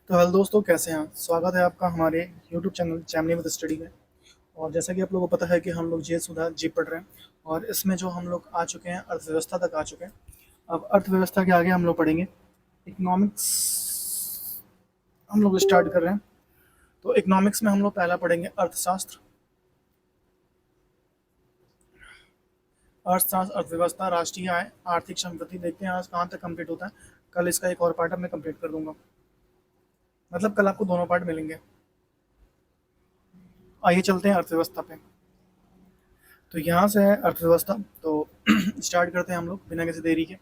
तो हेलो दोस्तों, कैसे हैं आप? स्वागत है आपका हमारे YouTube channel Jaimini with study में। और जैसा कि आप लोगों को पता है कि हम लोग जीएस सुधा जी पढ़ रहे हैं और इसमें जो हम लोग आ चुके हैं, अर्थव्यवस्था तक आ चुके हैं। अब अर्थव्यवस्था के आगे हम लोग पढ़ेंगे इकोनॉमिक्स। हम लोग स्टार्ट कर रहे हैं। तो इकोनॉमिक्स में हम लोग पहला पढ़ेंगे अर्थशास्त्र। अर्थशास्त्र, अर्थव्यवस्था, राष्ट्रीय आय, आर्थिक समृद्धि। देखते हैं आज कहाँ तक कंप्लीट होता है। कल इसका एक और पार्ट मैं कंप्लीट कर दूंगा, मतलब कल आपको दोनों पार्ट मिलेंगे। आइए चलते हैं अर्थव्यवस्था पे। तो यहाँ से है अर्थव्यवस्था। तो स्टार्ट करते हैं हम लोग बिना किसी देरी के।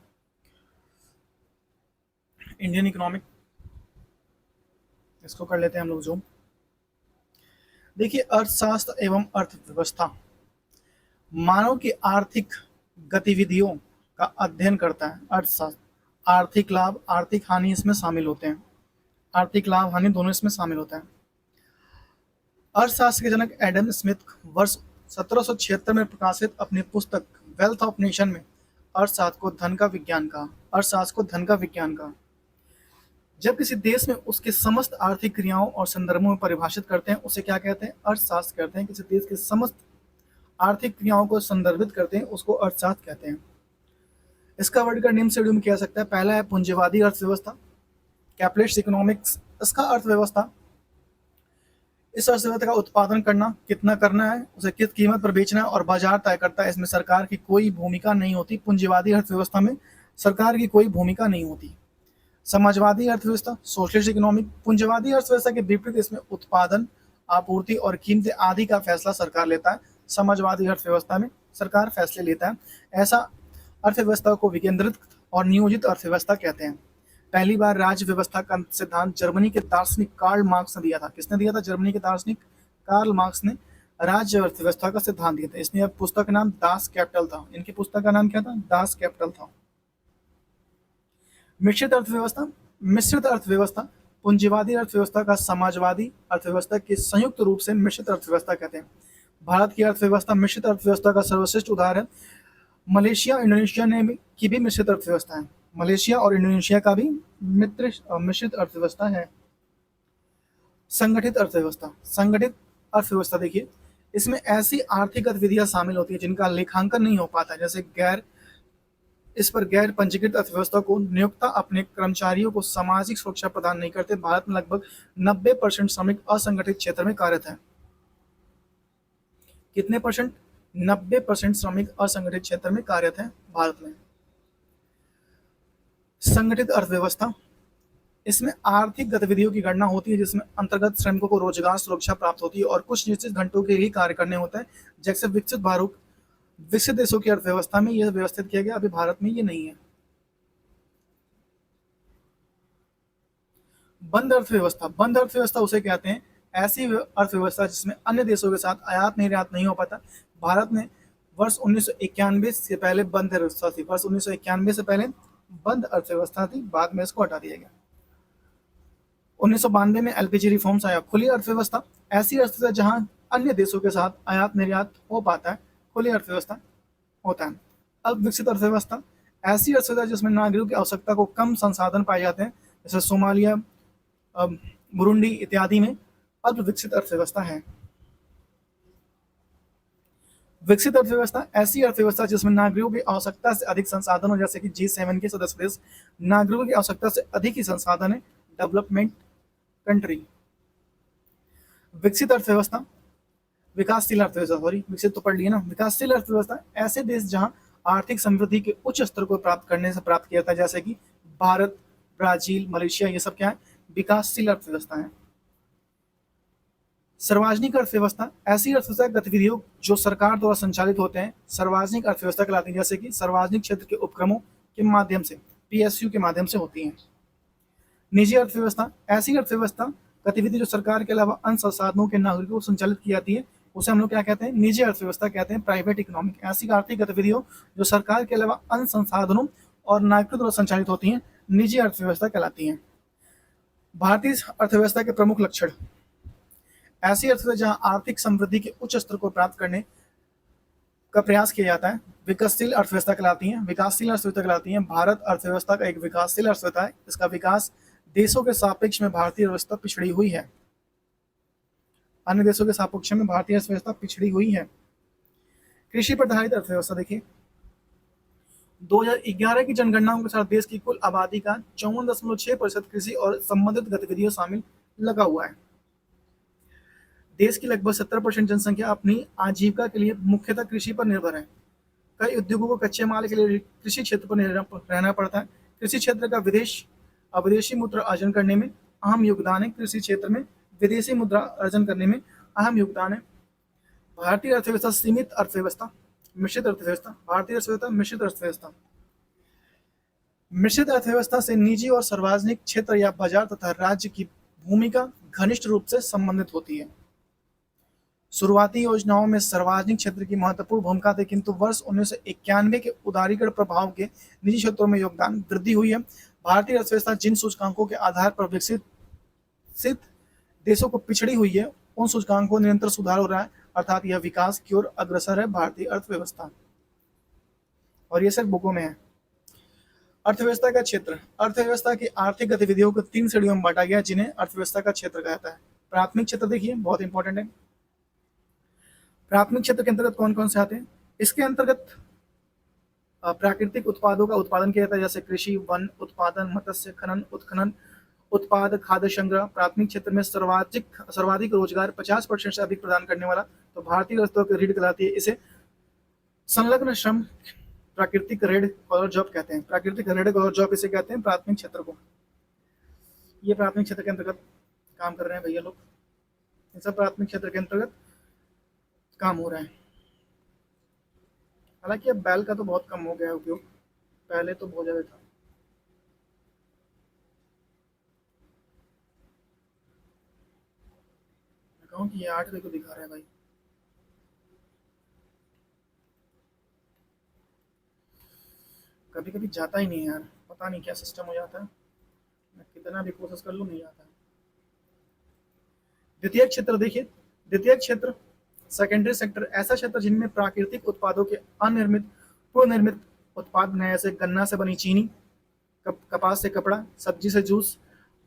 इंडियन इकोनॉमिक, इसको कर लेते हैं हम लोग जूम। देखिए, अर्थशास्त्र एवं अर्थव्यवस्था मानव की आर्थिक गतिविधियों का अध्ययन करता है। अर्थशास्त्र आर्थिक लाभ, आर्थिक हानि इसमें शामिल होते हैं। आर्थिक लाभ हानि दोनों इसमें शामिल होता है। अर्थशास्त्र के जनक एडम स्मिथ वर्ष 1776 में प्रकाशित अपनी पुस्तक वेल्थ ऑफ नेशन में अर्थशास्त्र को धन का विज्ञान कहा। अर्थशास्त्र को धन का विज्ञान कहा। जब किसी देश में उसके समस्त आर्थिक क्रियाओं और संदर्भों में परिभाषित करते हैं, उसे क्या कहते हैं? अर्थशास्त्र कहते हैं। किसी देश के समस्त आर्थिक क्रियाओं को संदर्भित करते हैं, उसको अर्थशास्त्र कहते हैं। इसका वर्गीकरण निम्न श्रेणियों में किया जा सकता है। पहला है पूंजीवादी अर्थव्यवस्था, कैपिटलिस्ट इकोनॉमिक्स। इसका अर्थव्यवस्था, इस अर्थव्यवस्था का उत्पादन करना, कितना करना है, उसे किस कीमत पर बेचना है और बाजार तय करता है। इसमें सरकार की कोई भूमिका नहीं होती। पूंजीवादी अर्थव्यवस्था में सरकार की कोई भूमिका नहीं होती। समाजवादी अर्थव्यवस्था, सोशलिस्ट इकोनॉमिक। पूंजीवादी अर्थव्यवस्था के विपरीत इसमें उत्पादन, आपूर्ति और कीमतें आदि का फैसला सरकार लेता है। समाजवादी अर्थव्यवस्था में सरकार फैसले लेता है। ऐसा अर्थव्यवस्था को विकेंद्रित और नियोजित अर्थव्यवस्था कहते हैं। पहली बार राज्य व्यवस्था का सिद्धांत जर्मनी के दार्शनिक कार्ल मार्क्स ने दिया था। किसने दिया था? जर्मनी के दार्शनिक कार्ल मार्क्स ने राज्य अर्थव्यवस्था का सिद्धांत दिया था। इसने पुस्तक का नाम दास कैपिटल था। इनकी पुस्तक का नाम क्या था? दास कैपिटल था। मिश्रित अर्थव्यवस्था, मिश्रित अर्थव्यवस्था पूंजीवादी अर्थव्यवस्था का समाजवादी अर्थव्यवस्था के संयुक्त रूप से मिश्रित अर्थव्यवस्था कहते हैं। भारत की अर्थव्यवस्था मिश्रित अर्थव्यवस्था का सर्वश्रेष्ठ उदाहरण है। मलेशिया, इंडोनेशिया ने की भी मिश्रित अर्थव्यवस्था है। मलेशिया और इंडोनेशिया का भी मिश्रित अर्थव्यवस्था है। संगठित अर्थव्यवस्था, संगठित अर्थव्यवस्था देखिए, इसमें ऐसी आर्थिक गतिविधियां शामिल होती है जिनका लेखांकन नहीं हो पाता, जैसे गैर पंजीकृत अर्थव्यवस्था को नियोक्ता अपने कर्मचारियों को सामाजिक सुरक्षा प्रदान नहीं करते। भारत में लगभग 90% श्रमिक असंगठित क्षेत्र में कार्यरत हैं। कितने परसेंट? 90% श्रमिक असंगठित क्षेत्र में कार्यरत हैं भारत में। संगठित अर्थव्यवस्था, इसमें आर्थिक गतिविधियों की गणना होती है जिसमें अंतर्गत श्रमिकों को रोजगार सुरक्षा प्राप्त होती है और कुछ निश्चित घंटों के लिए कार्य करने होता है। जैसे विकसित देशों की अर्थव्यवस्था में यह व्यवस्थित किया गया, अभी भारत में ये नहीं है। बंद अर्थव्यवस्था, बंद अर्थव्यवस्था उसे कहते हैं ऐसी अर्थव्यवस्था जिसमें अन्य देशों के साथ आयात निर्यात नहीं हो पाता। भारत ने वर्ष 1991 से पहले बंद अर्थव्यवस्था थी। वर्ष 1991 से पहले बंद अर्थव्यवस्था थी, बाद में इसको हटा दिया गया। 1992 में एलपीजी रिफॉर्म्स आया। खुली अर्थव्यवस्था, ऐसी अर्थव्यवस्था जहां अन्य देशों के साथ आयात निर्यात हो पाता है, खुली अर्थव्यवस्था होता है। अल्प विकसित अर्थव्यवस्था, ऐसी अर्थव्यवस्था जिसमें नागरिकों की आवश्यकता को कम संसाधन पाए जाते हैं, जैसे सोमालिया, बुरुंडी इत्यादि में अल्प विकसित अर्थव्यवस्था है। विकसित अर्थव्यवस्था, ऐसी अर्थव्यवस्था जिसमें नागरिकों की आवश्यकता से अधिक संसाधन हो, जैसे कि G7 के सदस्य देश नागरिकों की आवश्यकता से अधिक ही संसाधन है। Development country. विकसित अर्थव्यवस्था, विकासशील अर्थव्यवस्था, सॉरी विकसित तो पढ़ लिए ना। विकासशील अर्थव्यवस्था, ऐसे देश जहां आर्थिक समृद्धि के उच्च स्तर को प्राप्त करने से प्राप्त किया जाता है, जैसे कि भारत, ब्राजील, मलेशिया, ये सब क्या है? विकासशील अर्थव्यवस्था है। सार्वजनिक अर्थव्यवस्था, ऐसी अर्थव्यवस्था गतिविधियों जो सरकार द्वारा संचालित होते हैं, सार्वजनिक अर्थव्यवस्था कहलाती है, जैसे कि सार्वजनिक क्षेत्र के उपक्रमों के माध्यम से, PSU के माध्यम से होती हैं। निजी अर्थव्यवस्था, ऐसी अर्थव्यवस्था गतिविधि जो सरकार के अलावा अन्य संसाधनों के नागरिकों को संचालित की जाती है, उसे हम लोग क्या कहते हैं? निजी अर्थव्यवस्था कहते हैं, प्राइवेट इकोनॉमिक। ऐसी आर्थिक गतिविधियों जो सरकार के अलावा अन्य संसाधनों और नागरिकों द्वारा संचालित होती हैं, निजी अर्थव्यवस्था कहलाती हैं। भारतीय अर्थव्यवस्था के प्रमुख लक्षण, ऐसी अर्थव्यवस्था जहां आर्थिक समृद्धि के उच्च स्तर को प्राप्त करने का प्रयास किया जाता है, विकासशील अर्थव्यवस्था कहलाती हैं। विकासशील अर्थव्यवस्था कहलाती हैं। भारत अर्थव्यवस्था का एक विकासशील अर्थव्यवस्था है। इसका विकास देशों के सापेक्ष में भारतीय अर्थव्यवस्था पिछड़ी हुई है। अन्य देशों के सापेक्ष में भारतीय अर्थव्यवस्था पिछड़ी हुई है। कृषि पर आधारित अर्थव्यवस्था देखिए, 2011 की जनगणना के अनुसार देश की कुल आबादी का 54.6% कृषि और संबंधित गतिविधियों शामिल लगा हुआ है। देश की लगभग 70% जनसंख्या अपनी आजीविका के लिए मुख्यतः कृषि पर निर्भर है। कई उद्योगों को कच्चे माल के लिए कृषि क्षेत्र पर रहना पड़ता है। कृषि क्षेत्र का विदेशी मुद्रा अर्जन करने में अहम योगदान है। कृषि क्षेत्र में विदेशी मुद्रा अर्जन करने में अहम योगदान है। भारतीय अर्थव्यवस्था सीमित अर्थव्यवस्था, मिश्रित अर्थव्यवस्था। भारतीय अर्थव्यवस्था मिश्रित अर्थव्यवस्था। मिश्रित अर्थव्यवस्था से निजी और सार्वजनिक क्षेत्र या बाजार तथा राज्य की भूमिका घनिष्ठ रूप से संबंधित होती है। शुरुआती योजनाओं में सार्वजनिक क्षेत्र की महत्वपूर्ण भूमिका थी, किंतु वर्ष 1991 के उदारीकरण प्रभाव के निजी क्षेत्रों में योगदान वृद्धि हुई है। भारतीय अर्थव्यवस्था जिन सूचकांकों के आधार पर विकसित देशों को पिछड़ी हुई है, उन सूचकांकों निरंतर सुधार हो रहा है, अर्थात यह विकास की ओर अग्रसर है भारतीय अर्थव्यवस्था। और ये सिर्फ बुकों में है। अर्थव्यवस्था का क्षेत्र, अर्थव्यवस्था की आर्थिक गतिविधियों को 3 श्रेणियों में बांटा गया जिन्हें अर्थव्यवस्था का क्षेत्र कहता है। प्राथमिक क्षेत्र देखिए, बहुत इंपॉर्टेंट है। प्राथमिक क्षेत्र के अंतर्गत कौन कौन से आते हैं? इसके अंतर्गत प्राकृतिक उत्पादों का उत्पादन किया जाता है, जैसे कृषि, वन उत्पादन, मत्स्य खनन, उत्खनन उत्पाद, खाद्य संग्रह। प्राथमिक क्षेत्र में सर्वाधिक रोजगार 50% से अधिक प्रदान करने वाला तो भारतीय अर्थव्यवस्था की रीढ़ कहलाती है। इसे संलग्न श्रम, प्राकृतिक रेड कॉलर जॉब कहते हैं। प्राकृतिक रेड कॉलर जॉब इसे कहते हैं प्राथमिक क्षेत्र को। ये प्राथमिक क्षेत्र के अंतर्गत काम कर रहे हैं भैया लोग, इन सब प्राथमिक क्षेत्र के अंतर्गत काम हो रहा है। हालांकि अब बैल का तो बहुत कम हो गया है उपयोग, पहले तो बहुत ज्यादा था। मैं कहूँ कि ये 8 को दिखा रहा है भाई। कभी कभी जाता ही नहीं है यार, पता नहीं क्या सिस्टम हो जाता है, मैं कितना भी कोशिश कर लूँ नहीं आता है। द्वितीय क्षेत्र देखिए, द्वितीय क्षेत्र सेकेंडरी सेक्टर ऐसा क्षेत्र जिनमें प्राकृतिक उत्पादों के अनिर्मित पूर्वनिर्मित उत्पाद बनाए, जैसे गन्ना से बनी चीनी, कपास से कपड़ा, सब्जी से जूस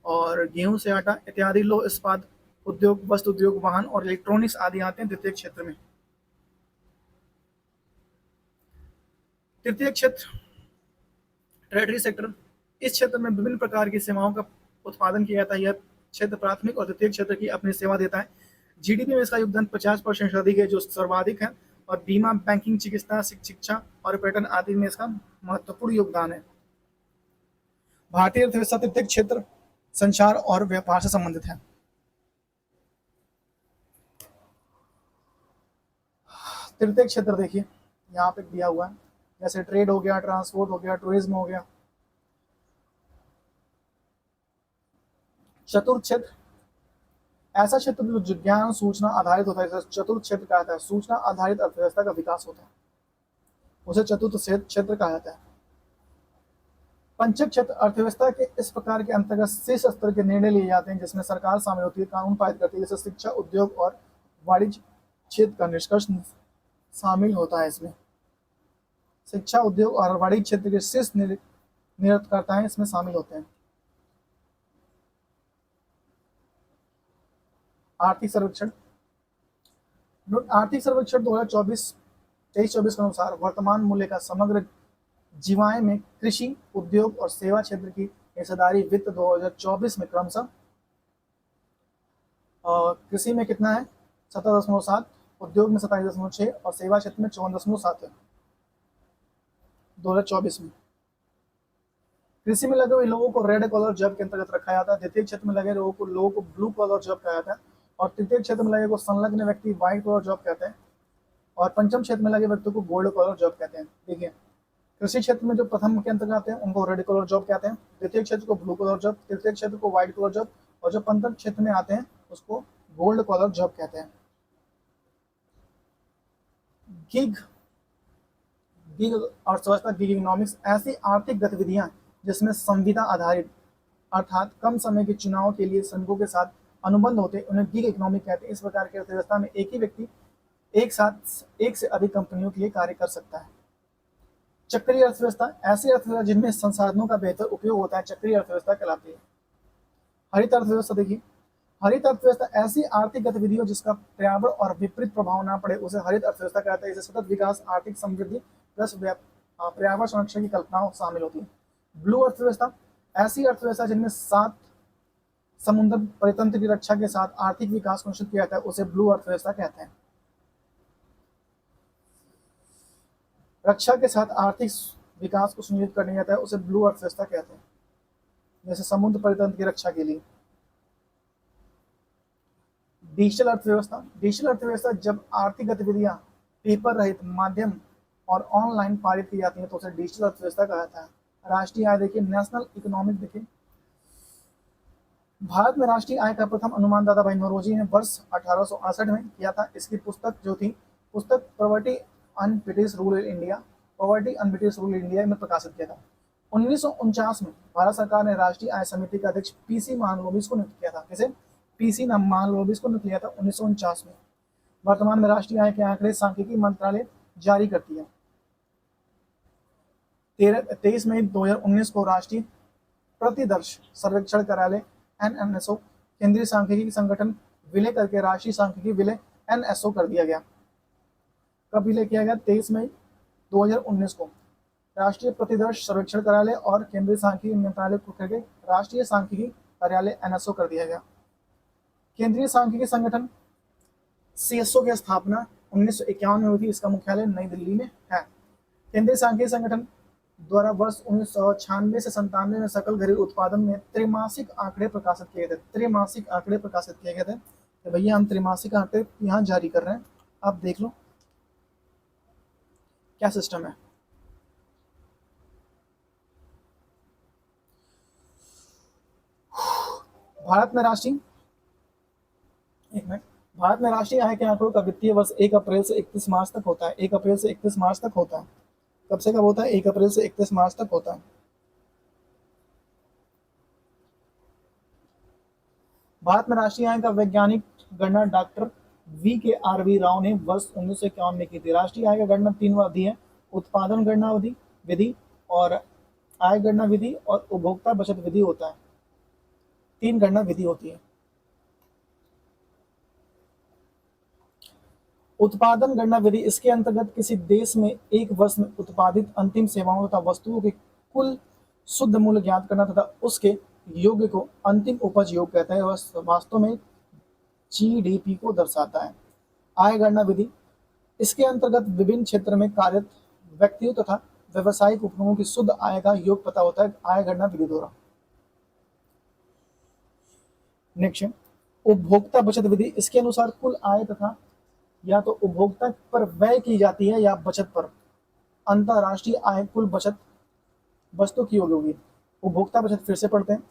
और गेहूं से आटा इत्यादि लो इस्पात उद्योग, वस्त्र उद्योग, वाहन और इलेक्ट्रॉनिक्स आदि आते हैं द्वितीय क्षेत्र में। तृतीय क्षेत्र ट्रेडरी सेक्टर, इस क्षेत्र में विभिन्न प्रकार की सेवाओं का उत्पादन किया जाता है। यह क्षेत्र प्राथमिक और द्वितीय क्षेत्र की अपनी सेवा देता है। जीडीपी में इसका योगदान 50% से अधिक है, जो सर्वाधिक है। और बीमा, बैंकिंग, चिकित्सा, शिक्षा और पर्यटन आदि में इसका महत्वपूर्ण योगदान है। भारतीय अर्थव्यवस्था तृतीय क्षेत्र संचार और व्यापार से संबंधित है। तृतीय क्षेत्र देखिए यहाँ पे दिया हुआ है, जैसे ट्रेड हो गया, ट्रांसपोर्ट हो गया, टूरिज्म हो गया। चतुर्थ क्षेत्र ऐसा क्षेत्र जो ज्ञान सूचना आधारित होता है, चतुर्थ क्षेत्र कहा जाता है। सूचना आधारित अर्थव्यवस्था का विकास होता है, उसे चतुर्थ क्षेत्र कहा जाता है। पंचम क्षेत्र अर्थव्यवस्था के इस प्रकार के अंतर्गत शीर्ष स्तर के निर्णय लिए जाते हैं जिसमें सरकार शामिल होती है, कानून पारित करती है, जैसे शिक्षा, उद्योग और वाणिज्य क्षेत्र का निष्कर्ष शामिल होता है। इसमें शिक्षा, उद्योग और वाणिज्य क्षेत्र के शीर्ष निर्णयकर्ता इसमें शामिल होते हैं। आर्थिक सर्वेक्षण, आर्थिक सर्वेक्षण 2023-24 के अनुसार वर्तमान मूल्य का समग्र जीवाएं में कृषि, उद्योग और सेवा क्षेत्र की हिस्सेदारी वित्त 2024 में क्रमशः कृषि में कितना है 17.7, उद्योग में 27.6 और सेवा क्षेत्र में 54.7 है 2024 में। कृषि में लगे हुए लोगों को रेड कॉलर जॉब के अंतर्गत रखा जाता है। द्वितीय क्षेत्र में लगे लोगों को ब्लू कॉलर जॉब कहा जाता है और तृतीय क्षेत्र में लगे को संलग्न व्यक्ति व्हाइट कॉलर जॉब कहते हैं और पंचम क्षेत्र में लगे व्यक्ति को गोल्ड कॉलर जॉब कहते हैं। देखिए, कृषि क्षेत्र में जो प्रथम के अंतर्गत आते हैं उनको रेड कॉलर जॉब कहते हैं, द्वितीय क्षेत्र को ब्लू कॉलर जॉब, तृतीय क्षेत्र को व्हाइट कॉलर जॉब और जो पंचम क्षेत्र में आते हैं उसको गोल्ड कॉलर जॉब कहते हैं। गिग अर्थव्यवस्था, गिग इकोनॉमिक्स ऐसी आर्थिक गतिविधियां जिसमें संविदा आधारित अर्थात कम समय के चुनाव के लिए श्रमिकों के साथ अनुबंध होते हैं, उन्हें गिग इकोनॉमिक कहते हैं। इस प्रकार की अर्थव्यवस्था में एक ही व्यक्ति एक साथ एक से अधिक कंपनियों के लिए कार्य कर सकता है। चक्रीय अर्थव्यवस्था ऐसी अर्थव्यवस्था जिनमें संसाधनों का बेहतर उपयोग होता है, चक्रीय अर्थव्यवस्था कहलाती है। हरित अर्थव्यवस्था देखिए, हरित अर्थव्यवस्था ऐसी आर्थिक गतिविधि हो जिसका पर्यावरण और विपरीत प्रभाव ना पड़े, उसे हरित अर्थव्यवस्था कहते हैं। इसे सतत विकास, आर्थिक समृद्धि प्लस पर्यावरण संरक्षण की कल्पना शामिल होती है। ब्लू अर्थव्यवस्था ऐसी अर्थव्यवस्था जिनमें सात समुद्र परितंत्र की रक्षा के साथ आर्थिक विकास को निश्चित किया जाता है, उसे ब्लू अर्थव्यवस्था कहते हैं। रक्षा के साथ आर्थिक विकास को सुनिश्चित करने जाता है, उसे ब्लू अर्थव्यवस्था कहते हैं, जैसे समुद्र परितंत्र की रक्षा के लिए। डिजिटल अर्थव्यवस्था, डिजिटल अर्थव्यवस्था जब आर्थिक गतिविधियां पेपर रहित माध्यम और ऑनलाइन पारित की जाती है तो उसे डिजिटल अर्थव्यवस्था कहा जाता है। राष्ट्रीय आय देखिए, नेशनल इकोनॉमिक देखिए, भारत में राष्ट्रीय आय का प्रथम अनुमान दादा भाई नौरोजी ने वर्ष 1868 में किया था। इसकी पुस्तक जो थी, पुस्तक poverty un British rule in India, poverty un British rule in India में प्रकाशित किया था। 1949 में भारत सरकार ने राष्ट्रीय आय समिति का अध्यक्ष पीसी महालनोबिस को नियुक्त किया था। किसे? पीसी महालनोबिस को नियुक्त किया था 1949 में। वर्तमान में राष्ट्रीय आय के आंकड़े सांख्यिकी मंत्रालय जारी करती है। 23 मई 2019 को राष्ट्रीय प्रतिदर्श सर्वेक्षण कार्यालय एनएसओ केंद्रीय सांख्यिकी संगठन विलय करके राष्ट्रीय सांख्यिकी विलय एनएसओ कर दिया गया। कब विलय किया गया? 23 मई 2019 को राष्ट्रीय प्रतिदर्श सर्वेक्षण कार्यालय और केंद्रीय सांख्यिकी मंत्रालय को करके राष्ट्रीय सांख्यिकी कार्यालय एनएसओ कर दिया गया। केंद्रीय सांख्यिकी संगठन सीएसओ की स्थापना 1951 में हुई थी। इसका मुख्यालय नई दिल्ली में है। केंद्रीय सांख्यिकी संगठन द्वारा वर्ष 1996 से 97 में सकल घरेलू उत्पादन में त्रैमासिक आंकड़े प्रकाशित किए गए थे। त्रैमासिक आंकड़े प्रकाशित किए गए थे। तो भैया हम त्रैमासिक आंकड़े यहाँ जारी कर रहे हैं, आप देख लो क्या सिस्टम है। भारत में राष्ट्रीय आय के आंकड़ों का वित्तीय वर्ष 1 अप्रैल से 31 मार्च तक होता है। 1 अप्रैल से 31 मार्च तक होता है। कब से कब होता है? 1 अप्रैल से 31 मार्च तक होता है। भारत में राष्ट्रीय आय का वैज्ञानिक गणना डॉक्टर वी राव ने वर्ष 1951 में की थी। राष्ट्रीय आय का गणना 3 अवधि है: उत्पादन गणना विधि और आय गणना विधि और उपभोक्ता बचत विधि होता है। 3 गणना विधि होती है। उत्पादन गणना विधि, इसके अंतर्गत किसी देश में एक वर्ष में उत्पादित अंतिम सेवाओं तथा वस्तुओं के कुल शुद्ध मूल्य ज्ञात करना तथा उसके योग्य को अंतिम उपज योग कहते हैं। वास्तव में जीडीपी को दर्शाता है। आय गणना विधि, इसके अंतर्गत विभिन्न क्षेत्र में कार्यरत व्यक्तियों तथा व्यवसायिक उपक्रमों की शुद्ध आय का योग पता होता है आय गणना विधि द्वारा। नेक्स्ट, उपभोक्ता बचत विधि, इसके अनुसार कुल आय तथा या तो उपभोक्ता पर व्यय की जाती है या बचत पर अंतरराष्ट्रीय आय कुल बचत वस्तु की होगी। उपभोक्ता बचत फिर से पढ़ते हैं।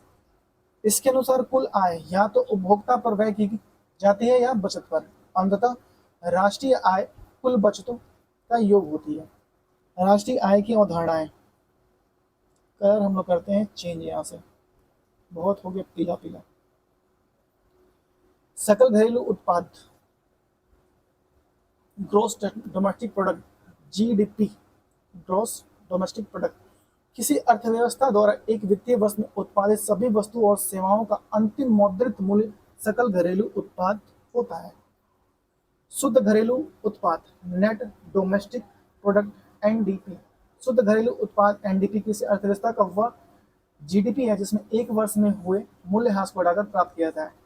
इसके अनुसार कुल आय या तो उपभोक्ता पर व्यय की जाती है या बचत पर अंततः राष्ट्रीय आय कुल बचतों का योग होती है। राष्ट्रीय आय की अवधारणाएं, कलर हम लोग करते हैं चेंज, यहाँ से बहुत हो गया पीला पीला। सकल घरेलू उत्पाद, gross domestic product, GDP, gross domestic product, किसी अर्थव्यवस्था द्वारा एक वित्तीय वर्ष में उत्पादित सभी वस्तुओं और सेवाओं का अंतिम मौद्रिक मूल्य सकल घरेलू उत्पाद होता है। शुद्ध घरेलू उत्पाद, नेट डोमेस्टिक प्रोडक्ट एनडीपी, शुद्ध घरेलू उत्पाद एनडीपी किसी अर्थव्यवस्था का वह जीडीपी है जिसमें एक वर्ष में हुए मूल्यह्रास को बढ़ाकर प्राप्त किया जाता है।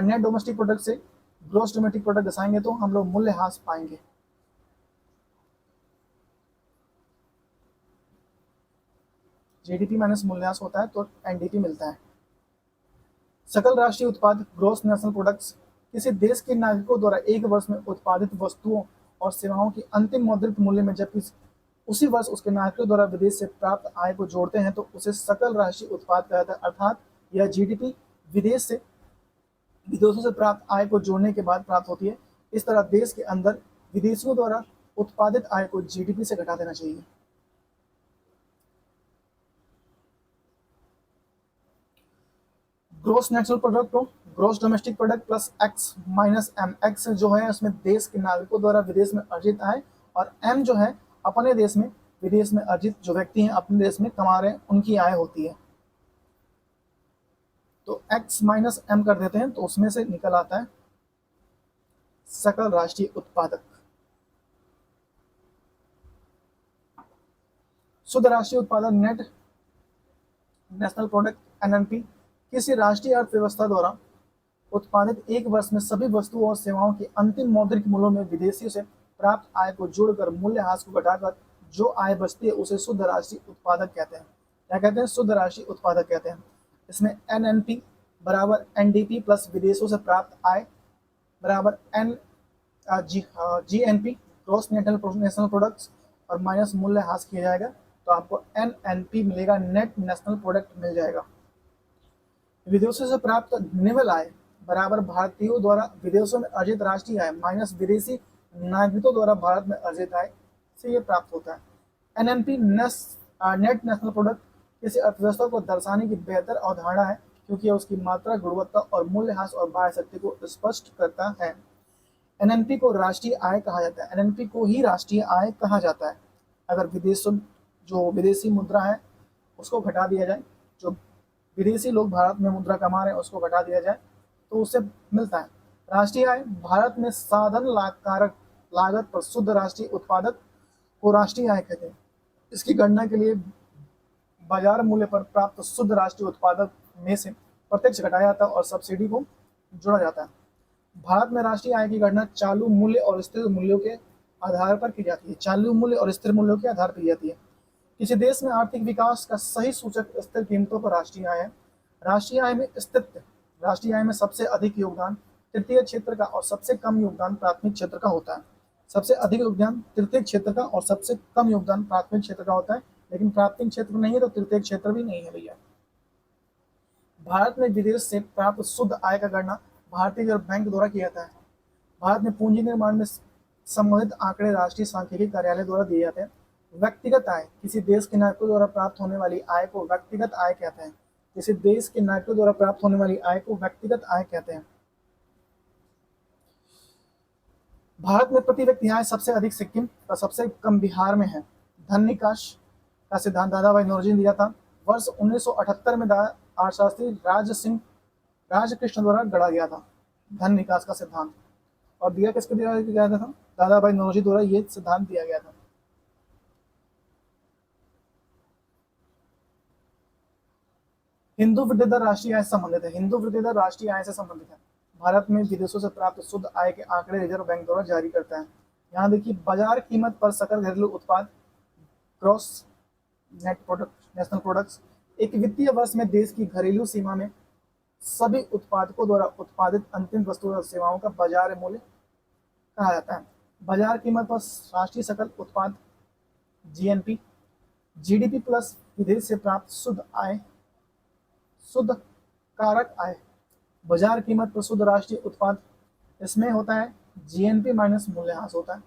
नेट डोमेस्टिक प्रोडक्ट से ग्रॉस डोमेस्टिक प्रोडक्ट दर्शाएंगे तो हम लोग मूल्यह्रास पाएंगे। जीडीपी माइनस मूल्यह्रास होता है तो एनडीपी मिलता है। सकल राष्ट्रीय उत्पाद, ग्रॉस नेशनल प्रोडक्ट्स, किसी देश के नागरिकों द्वारा एक वर्ष में उत्पादित वस्तुओं और सेवाओं की अंतिम मौद्रिक मूल्य में जब उसी वर्ष उसके नागरिकों द्वारा विदेश से प्राप्त आय को जोड़ते हैं तो उसे सकल राष्ट्रीय उत्पाद कहा जाता है। अर्थात यह जीडीपी विदेशों से प्राप्त आय को जोड़ने के बाद प्राप्त होती है। इस तरह देश के अंदर विदेशियों द्वारा उत्पादित आय को जीडीपी से घटा देना चाहिए। ग्रॉस नेशनल प्रोडक्ट को gross domestic product plus X minus M. X जो है उसमें देश के नागरिकों द्वारा विदेश में अर्जित आय और एम जो है अपने देश में विदेश में अर्जित जो व्यक्ति हैं अपने देश में कमा रहे हैं उनकी आय होती है। x माइनस m कर देते हैं तो उसमें से निकल आता है सकल राष्ट्रीय उत्पादक। शुद्ध राष्ट्रीय उत्पादन नेट नेशनल प्रोडक्ट एनएनपी किसी राष्ट्रीय अर्थव्यवस्था द्वारा उत्पादित एक वर्ष में सभी वस्तुओं और सेवाओं के अंतिम मौद्रिक मूल्यों में विदेशियों से प्राप्त आय को जोड़कर मूल्यह्रास को घटाकर जो आय बचती है उसे शुद्ध राष्ट्रीय उत्पादक कहते हैं। क्या कहते हैं? शुद्ध राष्ट्रीय उत्पादक कहते हैं। इसमें एनएनपी बराबर एनडीपी प्लस विदेशों से प्राप्त आय बराबर N GNP gross national products और माइनस मूल्यह्रास किया जाएगा तो आपको एनएनपी मिलेगा, नेट नेशनल प्रोडक्ट मिल जाएगा। विदेशों से प्राप्त निव्वल आय बराबर भारतीयों द्वारा विदेशों में अर्जित राष्ट्रीय आय माइनस विदेशी नागरिकों द्वारा भारत में अर्जित आय से ये प्राप्त होता है। एनएनपी नेट नेशनल प्रोडक्ट किसी अर्थव्यवस्था को दर्शाने की बेहतर अवधारणा है क्योंकि यह उसकी मात्रा, गुणवत्ता और मूल्यह्रास और बाह्य शक्ति को स्पष्ट करता है। एनएनपी को राष्ट्रीय आय कहा जाता है। एनएनपी को ही राष्ट्रीय आय कहा जाता है। अगर जो विदेशी मुद्रा है उसको घटा दिया जाए, जो विदेशी लोग भारत में मुद्रा कमा रहे हैं उसको घटा दिया जाए तो उससे मिलता है राष्ट्रीय आय। भारत में साधन कारक लागत पर शुद्ध राष्ट्रीय उत्पादक को राष्ट्रीय आय कहते हैं। इसकी गणना के लिए बाजार मूल्य पर प्राप्त शुद्ध राष्ट्रीय उत्पादक में से प्रत्यक्ष घटाया जाता है और सब्सिडी को जोड़ा जाता है। भारत में राष्ट्रीय आय की गणना चालू मूल्य और स्थिर मूल्यों के आधार पर की जाती है। चालू मूल्य और स्थिर मूल्यों के आधार पर की जाती है। किसी देश में आर्थिक विकास का सही सूचक स्थिर कीमतों पर राष्ट्रीय आय है। राष्ट्रीय आय में स्थिरता, राष्ट्रीय आय में सबसे अधिक योगदान तृतीय क्षेत्र का और सबसे कम योगदान प्राथमिक क्षेत्र का होता है। सबसे अधिक योगदान तृतीय क्षेत्र का और सबसे कम योगदान प्राथमिक क्षेत्र का होता है, लेकिन प्राथमिक क्षेत्र नहीं है तो तृतीय क्षेत्र भी नहीं है भैया। भारत में विदेश से प्राप्त शुद्ध आय का गणना भारतीय रिजर्व बैंक द्वारा किया जाता है। भारत में पूंजी निर्माण में संबंधित आंकड़े राष्ट्रीय सांख्यिकी कार्यालय द्वारा दिए जाते हैं। व्यक्तिगत आय किसी देश के नागरिकों द्वारा प्राप्त होने वाली आय को व्यक्तिगत आय कहते हैं। किसी देश के नागरिकों द्वारा प्राप्त होने वाली आय को व्यक्तिगत आय कहते हैं। भारत में प्रति व्यक्ति आय सबसे अधिक सिक्किम और सबसे कम बिहार में है। धन निकास का सिद्धांत दादा भाई नौरोजी ने दिया था। वर्ष 1978 में अर्थशास्त्री राजकृष्ण द्वारा गढ़ा गया था धन निकास का सिद्धांत। और दिया किसको दिया गया था? दादा भाई नौरोजी द्वारा ये सिद्धांत दिया गया था। हिंदू वृद्धि दर राष्ट्रीय आय से संबंधित है। हिंदू वृद्धि दर राष्ट्रीय आय से संबंधित है। भारत में विदेशों से प्राप्त शुद्ध आय के आंकड़े रिजर्व बैंक द्वारा जारी करता है। यहाँ देखिए, बाजार कीमत पर सकल घरेलू उत्पाद gross net product national products एक वित्तीय वर्ष में देश की घरेलू सीमा में सभी उत्पादकों द्वारा उत्पादित अंतिम वस्तुओं और सेवाओं का बाजार मूल्य कहा जाता है। बाजार कीमत पर राष्ट्रीय सकल उत्पाद जीएनपी, जीडीपी प्लस विदेश से प्राप्त शुद्ध कारक आय। बाजार कीमत पर शुद्ध राष्ट्रीय उत्पाद, इसमें होता है जीएनपी माइनस मूल्यह्रास होता है।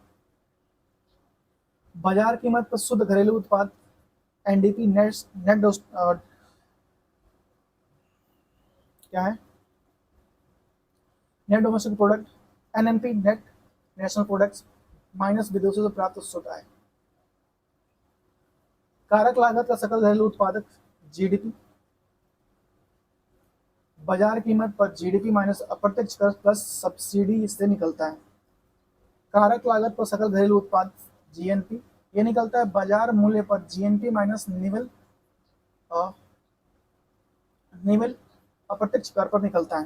बाजार कीमत पर शुद्ध घरेलू उत्पाद एनडीपी क्या है? Net domestic product. NNP net national products minus विदेशों से प्राप्त शुद्ध आय। कारक लागत का सकल घरेलू उत्पादक जीडीपी। बाजार कीमत पर जीडीपी माइनस अप्रत्यक्ष कर प्लस सब्सिडी से निकलता है। कारक लागत पर सकल घरेलू उत्पाद जीएनपी, ये निकलता है बाजार मूल्य पर जीएनपी माइनस निवल अप्रत्यक्ष कर पर निकलता है।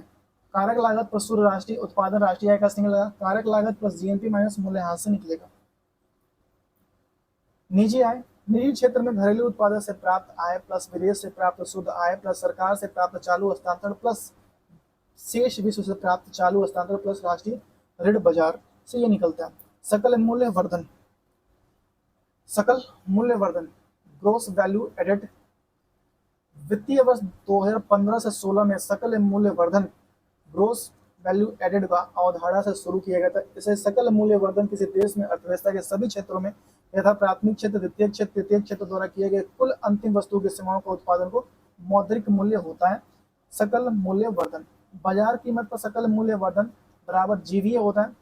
कारक लागत पर शुद्ध राष्ट्रीय उत्पादन राष्ट्रीय आय का निकलेगा। कारक लागत प्लस जीएनपी माइनस मूल्यह्रास से निकलेगा। निजी आय, निजी क्षेत्र में घरेलू उत्पादन से प्राप्त आय प्लस विदेश से प्राप्त शुद्ध आय प्लस सरकार से प्राप्त चालू हस्तांतरण प्लस शेष विश्व से प्राप्त चालू हस्तांतरण प्लस राष्ट्रीय ऋण बाजार से ये निकलता है। सकल मूल्य वर्धन ग्रोस वैल्यू एडेड। वित्तीय वर्ष 2015 से 16 में सकल मूल्य वर्धन ग्रोस वैल्यू एडेड का अवधारणा से शुरू किया गया था। इसे सकल मूल्य वर्धन किसी देश में अर्थव्यवस्था के सभी क्षेत्रों में यथा प्राथमिक क्षेत्र, द्वितीय क्षेत्र, तृतीय क्षेत्र द्वारा किए गए कुल अंतिम वस्तु की सेवाओं का उत्पादन को मौद्रिक मूल्य होता है। सकल मूल्य वर्धन बाजार कीमत पर सकल मूल्य वर्धन बराबर जीवीए होता है।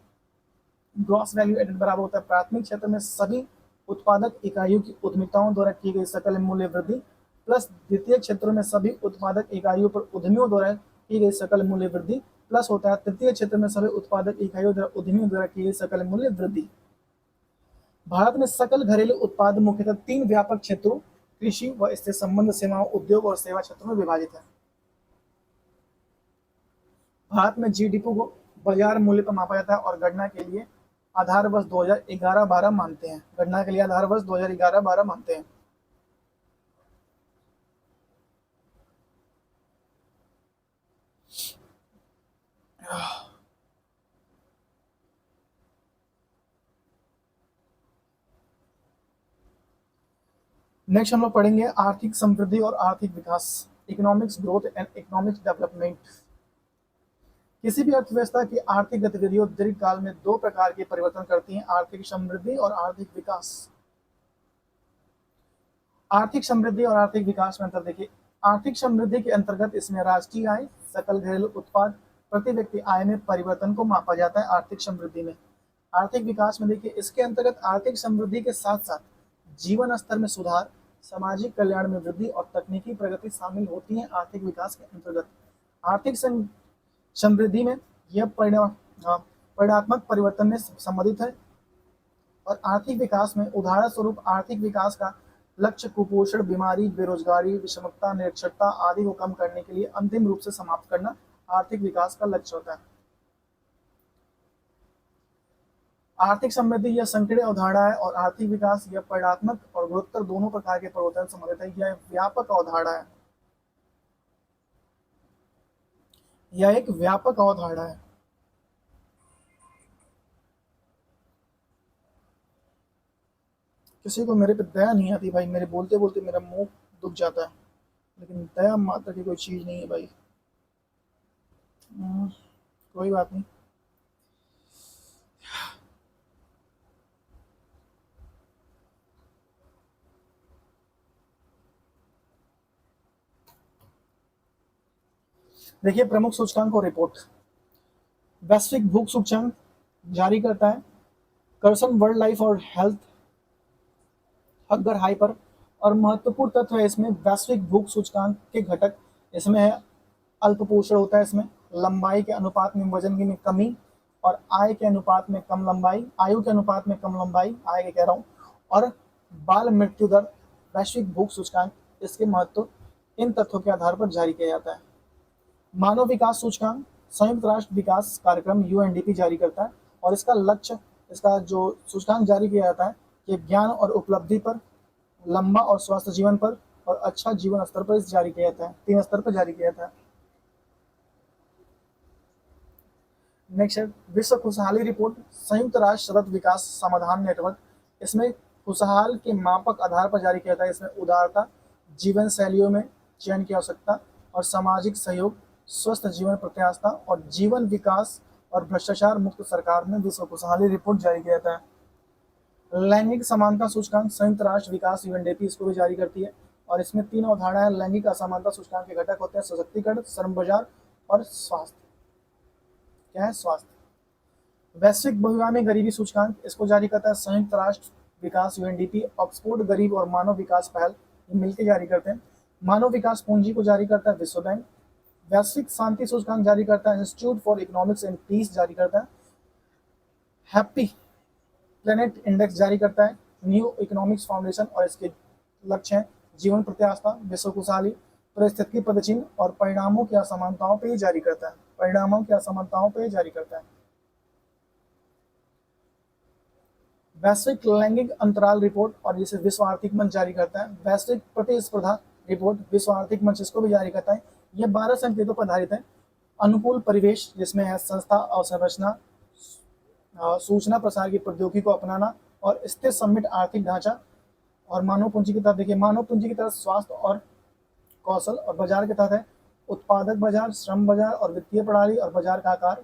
ग्रॉस वैल्यू एडेड बराबर होता है प्राथमिक क्षेत्र में सभी उत्पादक इकाइयों की उद्यमिताओं द्वारा की गई सकल मूल्य वृद्धि प्लस द्वितीय क्षेत्रों में सभी उत्पादक इकाइयों पर उद्यमियों द्वारा की गई सकल मूल्य वृद्धि प्लस होता है तृतीय क्षेत्र में सभी उत्पादक इकाइयों द्वारा उद्यमियों द्वारा की गई सकल मूल्य वृद्धि। भारत में सकल घरेलू उत्पाद मुख्यतः तीन व्यापक क्षेत्रों कृषि व इससे संबंध सेवाओं उद्योग और सेवा क्षेत्रों में विभाजित है। भारत में जीडीपी को बाजार मूल्य पर मापा जाता है और गणना के लिए आधार वर्ष 2011-12 मानते हैं। गणना के लिए आधार वर्ष 2011-12 मानते हैं। नेक्स्ट हम लोग पढ़ेंगे आर्थिक समृद्धि और आर्थिक विकास, economics growth and economics development. किसी भी अर्थव्यवस्था की आर्थिक गतिविधियों दीर्घकाल में दो प्रकार के परिवर्तन करती हैं, आर्थिक समृद्धि और आर्थिक विकास। आर्थिक समृद्धि और आर्थिक विकास में अंतर देखिए। आर्थिक समृद्धि के अंतर्गत इसमें राष्ट्रीय आय, सकल घरेलू उत्पाद, प्रति व्यक्ति आय में परिवर्तन को मापा जाता है आर्थिक समृद्धि में। आर्थिक विकास में देखिए इसके अंतर्गत आर्थिक समृद्धि के साथ साथ जीवन स्तर में सुधार, सामाजिक कल्याण में वृद्धि और तकनीकी प्रगति शामिल होती है आर्थिक विकास के अंतर्गत। आर्थिक समृद्धि में यह परिणात्मक परिवर्तन में संबंधित है और आर्थिक विकास में उदाहरण स्वरूप आर्थिक विकास का लक्ष्य कुपोषण, बीमारी, बेरोजगारी, विषमता, निरक्षरता आदि को कम करने के लिए अंतिम रूप से समाप्त करना आर्थिक विकास का लक्ष्य होता है। आर्थिक समृद्धि यह संकीर्ण अवधारणा है और आर्थिक विकास यह परिणात्मक और गुणोत्तर दोनों प्रकार के परिवर्तन संबंधित है। यह व्यापक अवधारणा है। यह एक व्यापक अवधारणा है। किसी को मेरे पे दया नहीं आती भाई, मेरे बोलते बोलते मेरा मुंह दुख जाता है, लेकिन दया मात्र की कोई चीज नहीं है भाई। कोई बात नहीं। देखिए प्रमुख सूचकांक और रिपोर्ट। वैश्विक भूख सूचकांक जारी करता है कर्सन वर्ल्ड लाइफ और हेल्थ अगर हाई पर, और महत्वपूर्ण तत्व है इसमें वैश्विक भूख सूचकांक के घटक। इसमें है अल्पपोषण होता है, इसमें लंबाई के अनुपात में वजन की में कमी और आय के अनुपात में कम लंबाई, आयु के अनुपात में कम लंबाई, आय के कह रहा हूँ, और बाल मृत्यु दर। वैश्विक भूख सूचकांक इसके महत्व इन तथ्यों के आधार पर जारी किया जाता है। मानव विकास सूचकांक संयुक्त राष्ट्र विकास कार्यक्रम यूएनडीपी जारी करता है और इसका लक्ष्य, इसका जो सूचकांक जारी किया जाता है ये ज्ञान और उपलब्धि पर, लंबा और स्वस्थ जीवन पर और अच्छा जीवन स्तर पर जारी किया जाता है। 3 स्तर पर जारी किया जाता है। नेक्स्ट है विश्व खुशहाली रिपोर्ट संयुक्त राष्ट्र सतत विकास समाधान नेटवर्क। इसमें खुशहाल के मापक आधार पर जारी किया जाता है। इसमें उदारता, जीवन शैलियों में चयन की आवश्यकता और सामाजिक सहयोग, स्वस्थ जीवन प्रत्याशा और जीवन विकास और भ्रष्टाचार मुक्त सरकार में विश्व खुशहाली रिपोर्ट जारी किया जाता है। लैंगिक समानता सूचकांक संयुक्त राष्ट्र विकास यूएनडीपी इसको भी जारी करती है और इसमें 3 अवधारणाएं लैंगिक असमानता सूचकांक के घटक होते हैं, सशक्तिकरण, श्रम बाजार और स्वास्थ्य। क्या है? स्वास्थ्य। वैश्विक बहुआयामी गरीबी सूचकांक इसको जारी करता है संयुक्त राष्ट्र विकास यूएनडीपी, ऑक्सफोर्ड गरीब और मानव विकास पहल मिलकर जारी करते हैं। मानव विकास पूंजी को जारी करता है विश्व बैंक। वैश्विक शांति सूचकांक जारी करता है institute for economics and peace जारी करता है। हैप्पी प्लेनेट इंडेक्स जारी करता है न्यू इकोनॉमिक्स फाउंडेशन और इसके लक्ष्य हैं जीवन प्रत्याशा, विश्व खुशहाली, परिस्थिति पदचिन्ह और परिणामों की असमानताओं पर जारी करता है। परिणामों की असमानताओं पर जारी करता है। वैश्विक लैंगिक अंतराल रिपोर्ट और जिसे विश्व आर्थिक मंच जारी करता है। वैश्विक प्रतिस्पर्धा रिपोर्ट विश्व आर्थिक मंच इसको भी जारी करता है। यह 12 संकेतों पर आधारित है। अनुकूल परिवेश जिसमें है संस्था अवसंरचना, सूचना प्रसार की प्रौद्योगिकी को अपनाना और स्थिर समिट आर्थिक ढांचा और मानव पूंजी की तरफ देखिए। मानव पूंजी की तरफ स्वास्थ्य और कौशल और बाजार के तहत है उत्पादक बाजार, श्रम बाजार और वित्तीय प्रणाली और बाजार का आकार।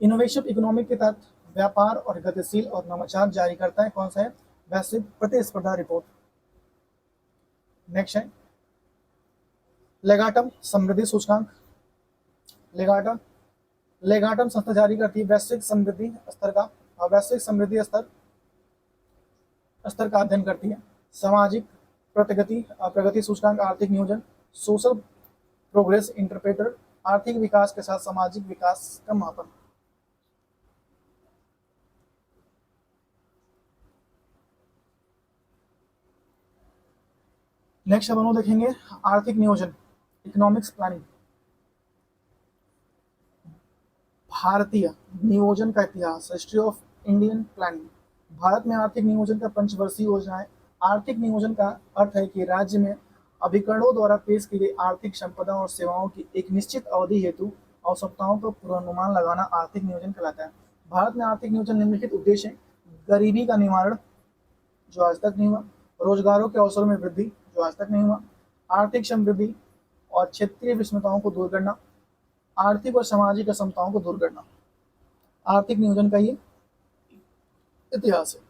इनोवेशन इकोनॉमिक के तहत व्यापार और गतिशील और नवाचार जारी करता है। कौन सा है? वैश्विक प्रतिस्पर्धा रिपोर्ट। नेक्स्ट है लेगाटम समृद्धि सूचकांक। लेगाटम संस्था जारी करती है वैश्विक समृद्धि स्तर का, वैश्विक समृद्धि स्तर का अध्ययन करती है। सामाजिक प्रगति सूचकांक, आर्थिक नियोजन, सोशल प्रोग्रेस इंटरप्रेटर आर्थिक विकास के साथ सामाजिक विकास का मापन। नेक्स्ट अपन लोग देखेंगे आर्थिक नियोजन, इकोनॉमिक्स प्लानिंग। भारतीय नियोजन का इतिहास, history of Indian planning. Bharat में आर्थिक नियोजन का पंचवर्षीय योजना है। आर्थिक नियोजन का अर्थ है कि राज्य में अभिकरणों द्वारा पेश की गई आर्थिक संपदा और सेवाओं की एक निश्चित अवधि हेतु आवश्यकताओं का पूर्वानुमान लगाना आर्थिक नियोजन कहलाता है। भारत में आर्थिक नियोजन निम्नलिखित उद्देश्य हैं: गरीबी का निवारण, जो आज तक नहीं हुआ; रोजगारों के अवसरों में वृद्धि, जो आज तक नहीं हुआ; आर्थिक समृद्धि और क्षेत्रीय विषमताओं को दूर करना; आर्थिक और सामाजिक असमताओं को दूर करना। आर्थिक नियोजन का ये इतिहास है।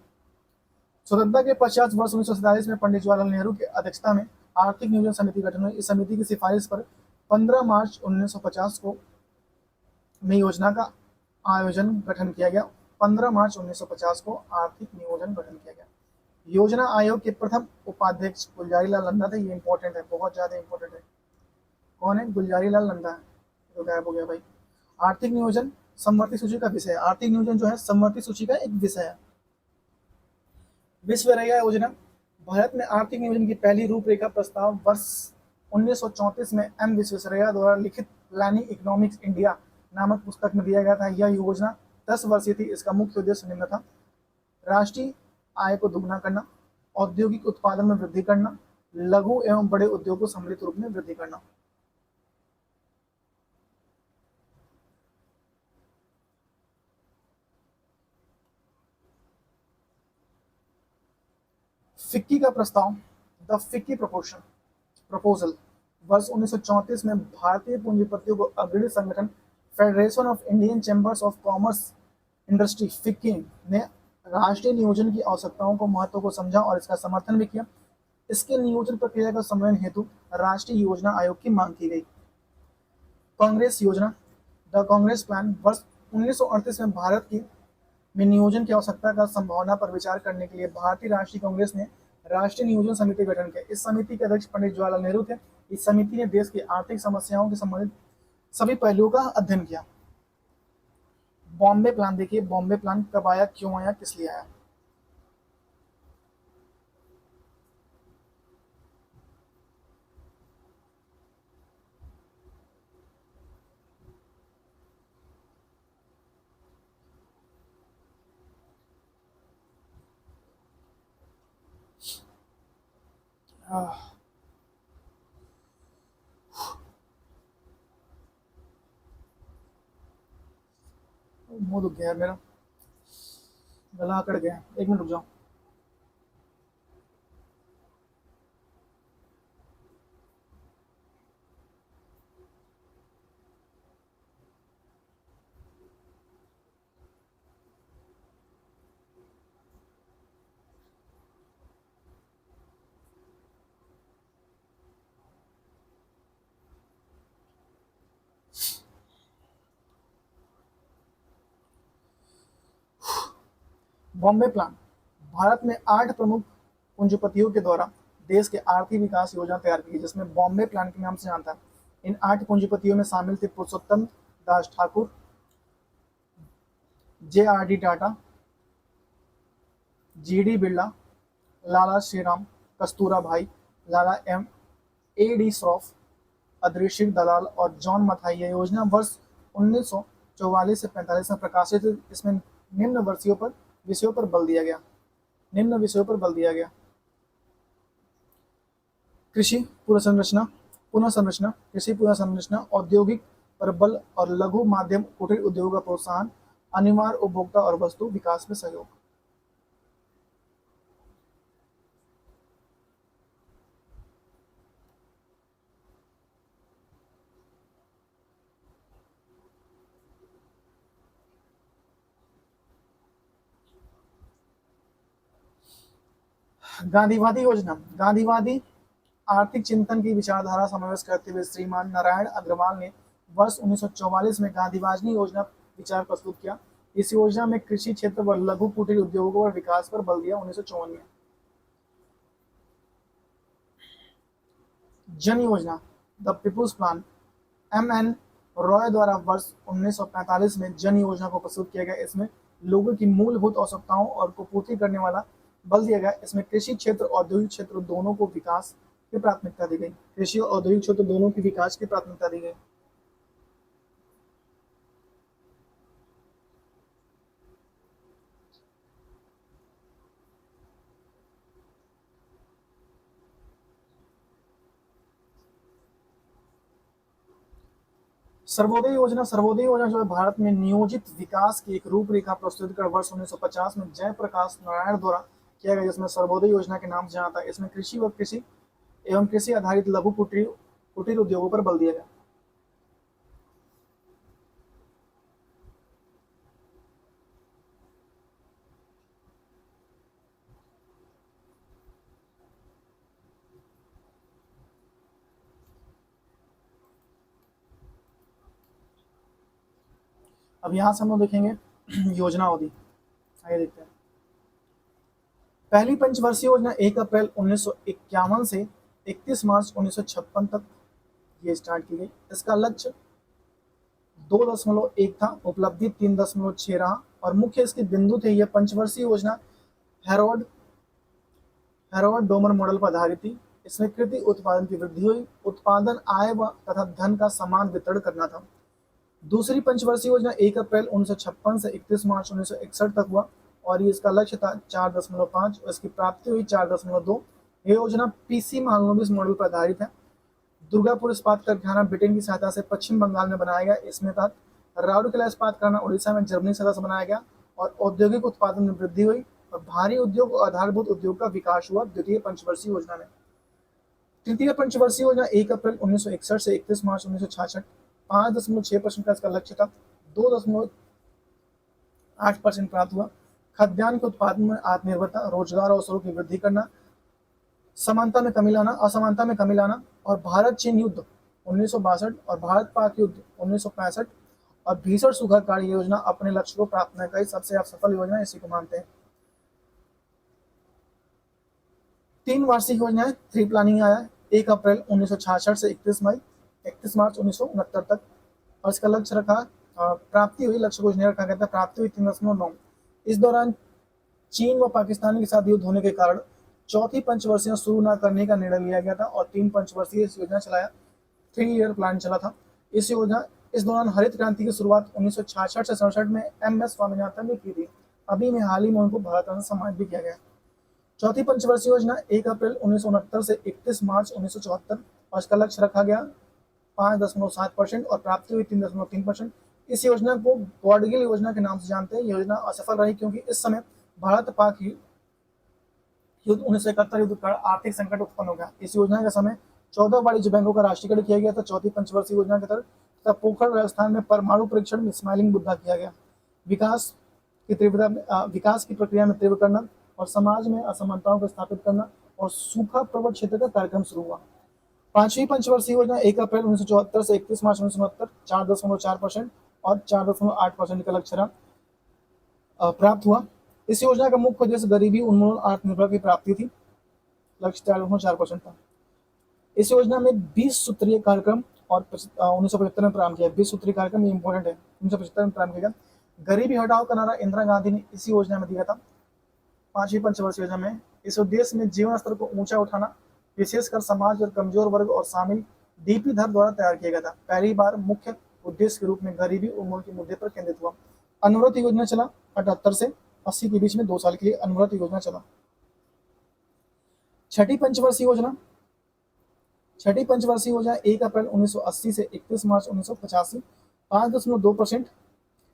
स्वतंत्रता के पश्चात वर्ष 1947 में पंडित जवाहरलाल नेहरू की अध्यक्षता में आर्थिक नियोजन समिति गठन हुई। इस समिति की सिफारिश पर 15 मार्च 1950 को में योजना का आयोजन गठन किया गया। 15 मार्च 1950 को आर्थिक नियोजन गठन किया गया। योजना आयोग के प्रथम उपाध्यक्ष गुलजारी लाल नंदा थे। ये इंपॉर्टेंट है, बहुत ज्यादा इंपॉर्टेंट है। कौन है? गुलजारी लाल नंदा है। तो गायब हो गया भाई। आर्थिक नियोजन समवर्ती सूची का विषय है। आर्थिक नियोजन जो है समवर्ती सूची का एक विषय है। विश्वरैया योजना। भारत में आर्थिक नियोजन की पहली रूपरेखा प्रस्ताव वर्ष 1934 में एम विश्वेश्वरैया द्वारा लिखित प्लानिंग इकोनॉमिक्स इंडिया नामक पुस्तक में दिया गया था। यह योजना 10 वर्षीय थी। इसका मुख्य उद्देश्य निम्न था: राष्ट्रीय आय को दुगना करना, औद्योगिक उत्पादन में वृद्धि करना, लघु एवं बड़े उद्योग को सम्मिलित रूप में वृद्धि करना। फिक्की का प्रस्ताव, द फिक्की प्रपोजल, वर्ष 1934 में भारतीय पूंजीपतियों को अग्रणी संगठन federation of Indian chambers of commerce industry FICCI ने राष्ट्रीय नियोजन की आवश्यकताओं को महत्व को समझा और इसका समर्थन भी किया। इसके नियोजन प्रक्रिया का समन्वय हेतु राष्ट्रीय योजना आयोग की मांग की गई। कांग्रेस योजना, द कांग्रेस प्लान, वर्ष 1938 में भारत की में नियोजन की आवश्यकता का संभावना पर विचार करने के लिए भारतीय राष्ट्रीय कांग्रेस ने राष्ट्रीय नियोजन समिति का गठन किया। इस समिति के अध्यक्ष पंडित जवाहरलाल नेहरू थे। इस समिति ने देश की आर्थिक समस्याओं के संबंधित सभी पहलुओं का अध्ययन किया। बॉम्बे प्लान देखिए, बॉम्बे प्लान कब आया, क्यों आया, किस लिए आया? मुंह दुख गया मेरा, गला अकड़ गया। 1 मिनट रुक जाओ। बॉम्बे प्लान भारत में 8 प्रमुख पूंजीपतियों के द्वारा देश के आर्थिक विकास योजना तैयार की, जिसमें बॉम्बे प्लान के नाम से जानता है। इन 8 पूंजीपतियों में शामिल थे पुरुषोत्तम दास ठाकुर, JRD टाटा, GD बिरला, लाला श्रीराम, कस्तूरा भाई, लाला MAD श्रॉफ, अदृश्य दलाल और जॉन मथाई। यह योजना वर्ष 1944 से 45 में प्रकाशित। इसमें निम्न विषयों पर बल दिया गया। कृषि पुनः संरचना, कृषि पुनः संरचना, औद्योगिक पर बल और लघु माध्यम कुटीर उद्योगों का प्रोत्साहन, अनिवार्य उपभोक्ता और वस्तु विकास में सहयोग। गांधीवादी योजना, गांधीवादी आर्थिक चिंतन की विचारधारा समावेश करते हुए श्रीमान नारायण अग्रवाल ने वर्ष 1944 में गांधीवादी योजना विचार प्रस्तुत किया। इस योजना में कृषि क्षेत्र व लघु कुटीर उद्योगों और विकास पर बल दिया। 1954 में जन योजना, the people's plan, MN Roy द्वारा वर्ष 1945 में जन योजना को प्रस्तुत किया गया। इसमें लोगों की मूलभूत आवश्यकताओं और को पूर्ति करने वाला बल दिया गया। इसमें कृषि क्षेत्र, औद्योगिक क्षेत्र दोनों को विकास की प्राथमिकता दी गई। कृषि और औद्योगिक क्षेत्र दोनों की विकास की प्राथमिकता दी गई। सर्वोदय योजना जो है भारत में नियोजित विकास की एक रूपरेखा प्रस्तुत कर वर्ष 1950 में जयप्रकाश नारायण द्वारा किया गया, जिसमें सर्वोदय योजना के नाम से जाना था। इसमें कृषि व कृषि एवं कृषि आधारित लघु कुटीर कुटीर उद्योगों पर बल दिया गया। अब यहाँ से हम लोग देखेंगे योजना अवधि। आगे देखते हैं। पहली पंचवर्षीय योजना 1 अप्रैल 1951 से 31 मार्च 1956 तक ये स्टार्ट की गई। इसका लक्ष्य 2.1 था, उपलब्धि 3.6 रहा और मुख्य इसके बिंदु थे। यह पंचवर्षीय योजना हैरोल्ड हैरोल्ड डोमर मॉडल पर आधारित थी। इसमें कृषि उत्पादन की वृद्धि हुई, उत्पादन, आय व तथा धन का समान वितरण करना था। दूसरी पंचवर्षीय योजना 1 अप्रैल 1956 से 31 मार्च 1961 तक हुआ और ये इसका लक्ष्य था 4.5 और इसकी प्राप्ति हुई 4.2। ये योजना पीसी महालनोबिस मॉडल पर आधारित है। दुर्गापुर इस्पात कारखाना ब्रिटेन की सहायता से पश्चिम बंगाल में बनाया गया। इसमें था राउरकेला इस्पात कारखाना उड़ीसा में जर्मनी सदस्य बनाया गया और औद्योगिक उत्पादन में वृद्धि हुई और भारी उद्योग और आधारभूत उद्योग का विकास हुआ द्वितीय पंचवर्षीय योजना में। तृतीय पंचवर्षीय योजना 1 अप्रैल 1961 से 31 मार्च 1966 5.6% का इसका लक्ष्य था, 2.8% प्राप्त हुआ। खाद्यान्न के उत्पादन में आत्मनिर्भरता, रोजगार अवसरों की वृद्धि करना, असमानता में कमी लाना और भारत चीन युद्ध 1962 और भारत पाक युद्ध 1965 और भीषण सूखा काल योजना अपने लक्ष्य को प्राप्त करने का सबसे सफल योजना इसी को मानते हैं। 3 वार्षिक योजनाएं थ्री प्लानिंग आया 1 अप्रैल 1966 से 31 मार्च 1969 तक और इसका लक्ष्य रखा प्राप्ति हुई, लक्ष्य कुछ नहीं रखा गया था, प्राप्ति हुई 3.9। इस दौरान चीन व पाकिस्तान के साथ युद्ध होने के कारण चौथी पंचवर्षीय शुरू न करने का निर्णय लिया गया था और 3 पंचवर्षीय योजना चलाया, 3 ईयर प्लान चला था। इस दौरान हरित क्रांति की शुरुआत 1966 से 67 में MS स्वामीनाथन ने की थी। अभी में हाल ही में उनको भारत रत्न सम्मानित भी किया गया। चौथी पंचवर्षीय योजना 1 अप्रैल 1969 से 31 मार्च 1974 और इसका लक्ष्य रखा गया 5.7% और प्राप्ति हुई 3.3%। इस योजना को गॉडगिल योजना के नाम से जानते हैं। योजना असफल रही क्योंकि इस समय भारत पाक युद्ध 1971 युद्ध का आर्थिक संकट उत्पन्न हो गया। इस योजना के समय 14 वाणिज्य बैंकों का राष्ट्रीयकरण किया गया था। चौथी पंचवर्षीय योजना के तहत तथा पोखरण राजस्थान में परमाणु परीक्षण में स्माइलिंग बुद्धा किया गया। विकास की प्रक्रिया में तीव्र करना और समाज में असमानताओं को स्थापित करना और सूखा प्रवण क्षेत्र का कार्यक्रम शुरू हुआ। पांचवी पंचवर्षीय योजना 1 अप्रैल 1974 से 31 मार्च 1969 4.4% और 4.8% का लक्ष्य प्राप्त हुआ। इस योजना का मुख्य उद्देश्य गरीबी उन्मूलन आत्मनिर्भर की प्राप्ति थी, लक्ष्य 4.4% था। इस योजना में 20 सूत्रीय कार्यक्रम और 1975 में प्रारंभ किया। 20 सूत्रीय कार्यक्रम ये इंपॉर्टेंट है, 1975 में प्रारंभ किया। गरीबी हटाओ का नारा इंदिरा गांधी ने इसी योजना में दिया था। पांचवी पंचवर्षीय योजना में इस उद्देश्य में जीवन स्तर को ऊंचा उठाना, विशेषकर समाज और कमजोर वर्ग और शामिल DP धर द्वारा तैयार किया गया था। पहली बार मुख्य उद्देश्य के रूप में गरीबी उन्मूलन के मुद्दे पर केंद्रित हुआ। अनवरत योजना चला 78 से 80 के बीच में 2 साल के लिए अनवरत योजना चला। छठी पंचवर्षीय योजना 1 अप्रैल 1980 से 31 मार्च 1985 5.2%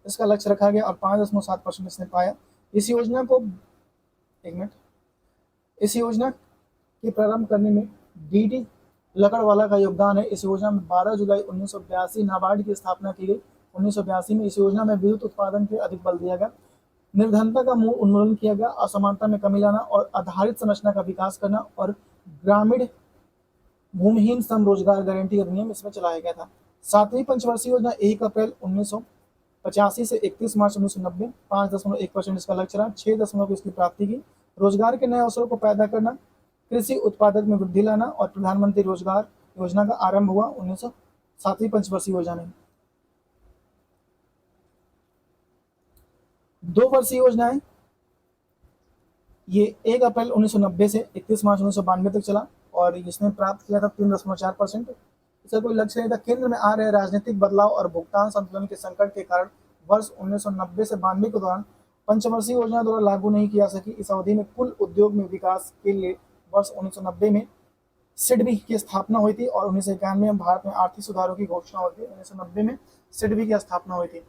इसका लक्ष्य रखा गया और 5.7% इसने पाया। इस योजना के प्रारंभ करने में DD लकड़वाला का योगदान है। इस योजना में 12 जुलाई 1982 नाबार्ड की स्थापना की गई। 1982 में इस योजना में विद्युत उत्पादन पे अधिक बल दिया गया, निर्धनता का मूल उन्मूलन किया गया, असमानता में कमी लाना और आधारित संरचना का विकास करना और ग्रामीण भूमिहीन श्रम रोजगार गारंटी अधिनियम इसमें चलाया गया था। सातवीं पंचवर्षीय योजना 1 अप्रैल 1985 से 31 मार्च 1990 5.1% इसका लक्ष्य रहा, 6 इसकी प्राप्ति की। रोजगार के नए अवसरों को पैदा करना, कृषि उत्पादक में वृद्धि लाना और प्रधानमंत्री रोजगार योजना का आरंभ हुआ 7वीं पंचवर्षीय योजना में। 2 वर्षीय योजना है। ये 1 अप्रैल 1990 से 31 मार्च 1992 तक चला और इसने प्राप्त किया था 3.4%। इसका कोई लक्ष्य नहीं था। केंद्र में आ रहे राजनीतिक बदलाव और भुगतान संतुलन के संकट के कारण वर्ष 1990 से 92 के दौरान पंचवर्षीय योजना द्वारा लागू नहीं किया सकी। इस अवधि में कुल उद्योग में विकास के लिए वर्ष 1990 में सिडबी की स्थापना हुई थी और 1991 में भारत में आर्थिक सुधारों की घोषणा हुई थी। 1990 में सिडबी की स्थापना हुई थी।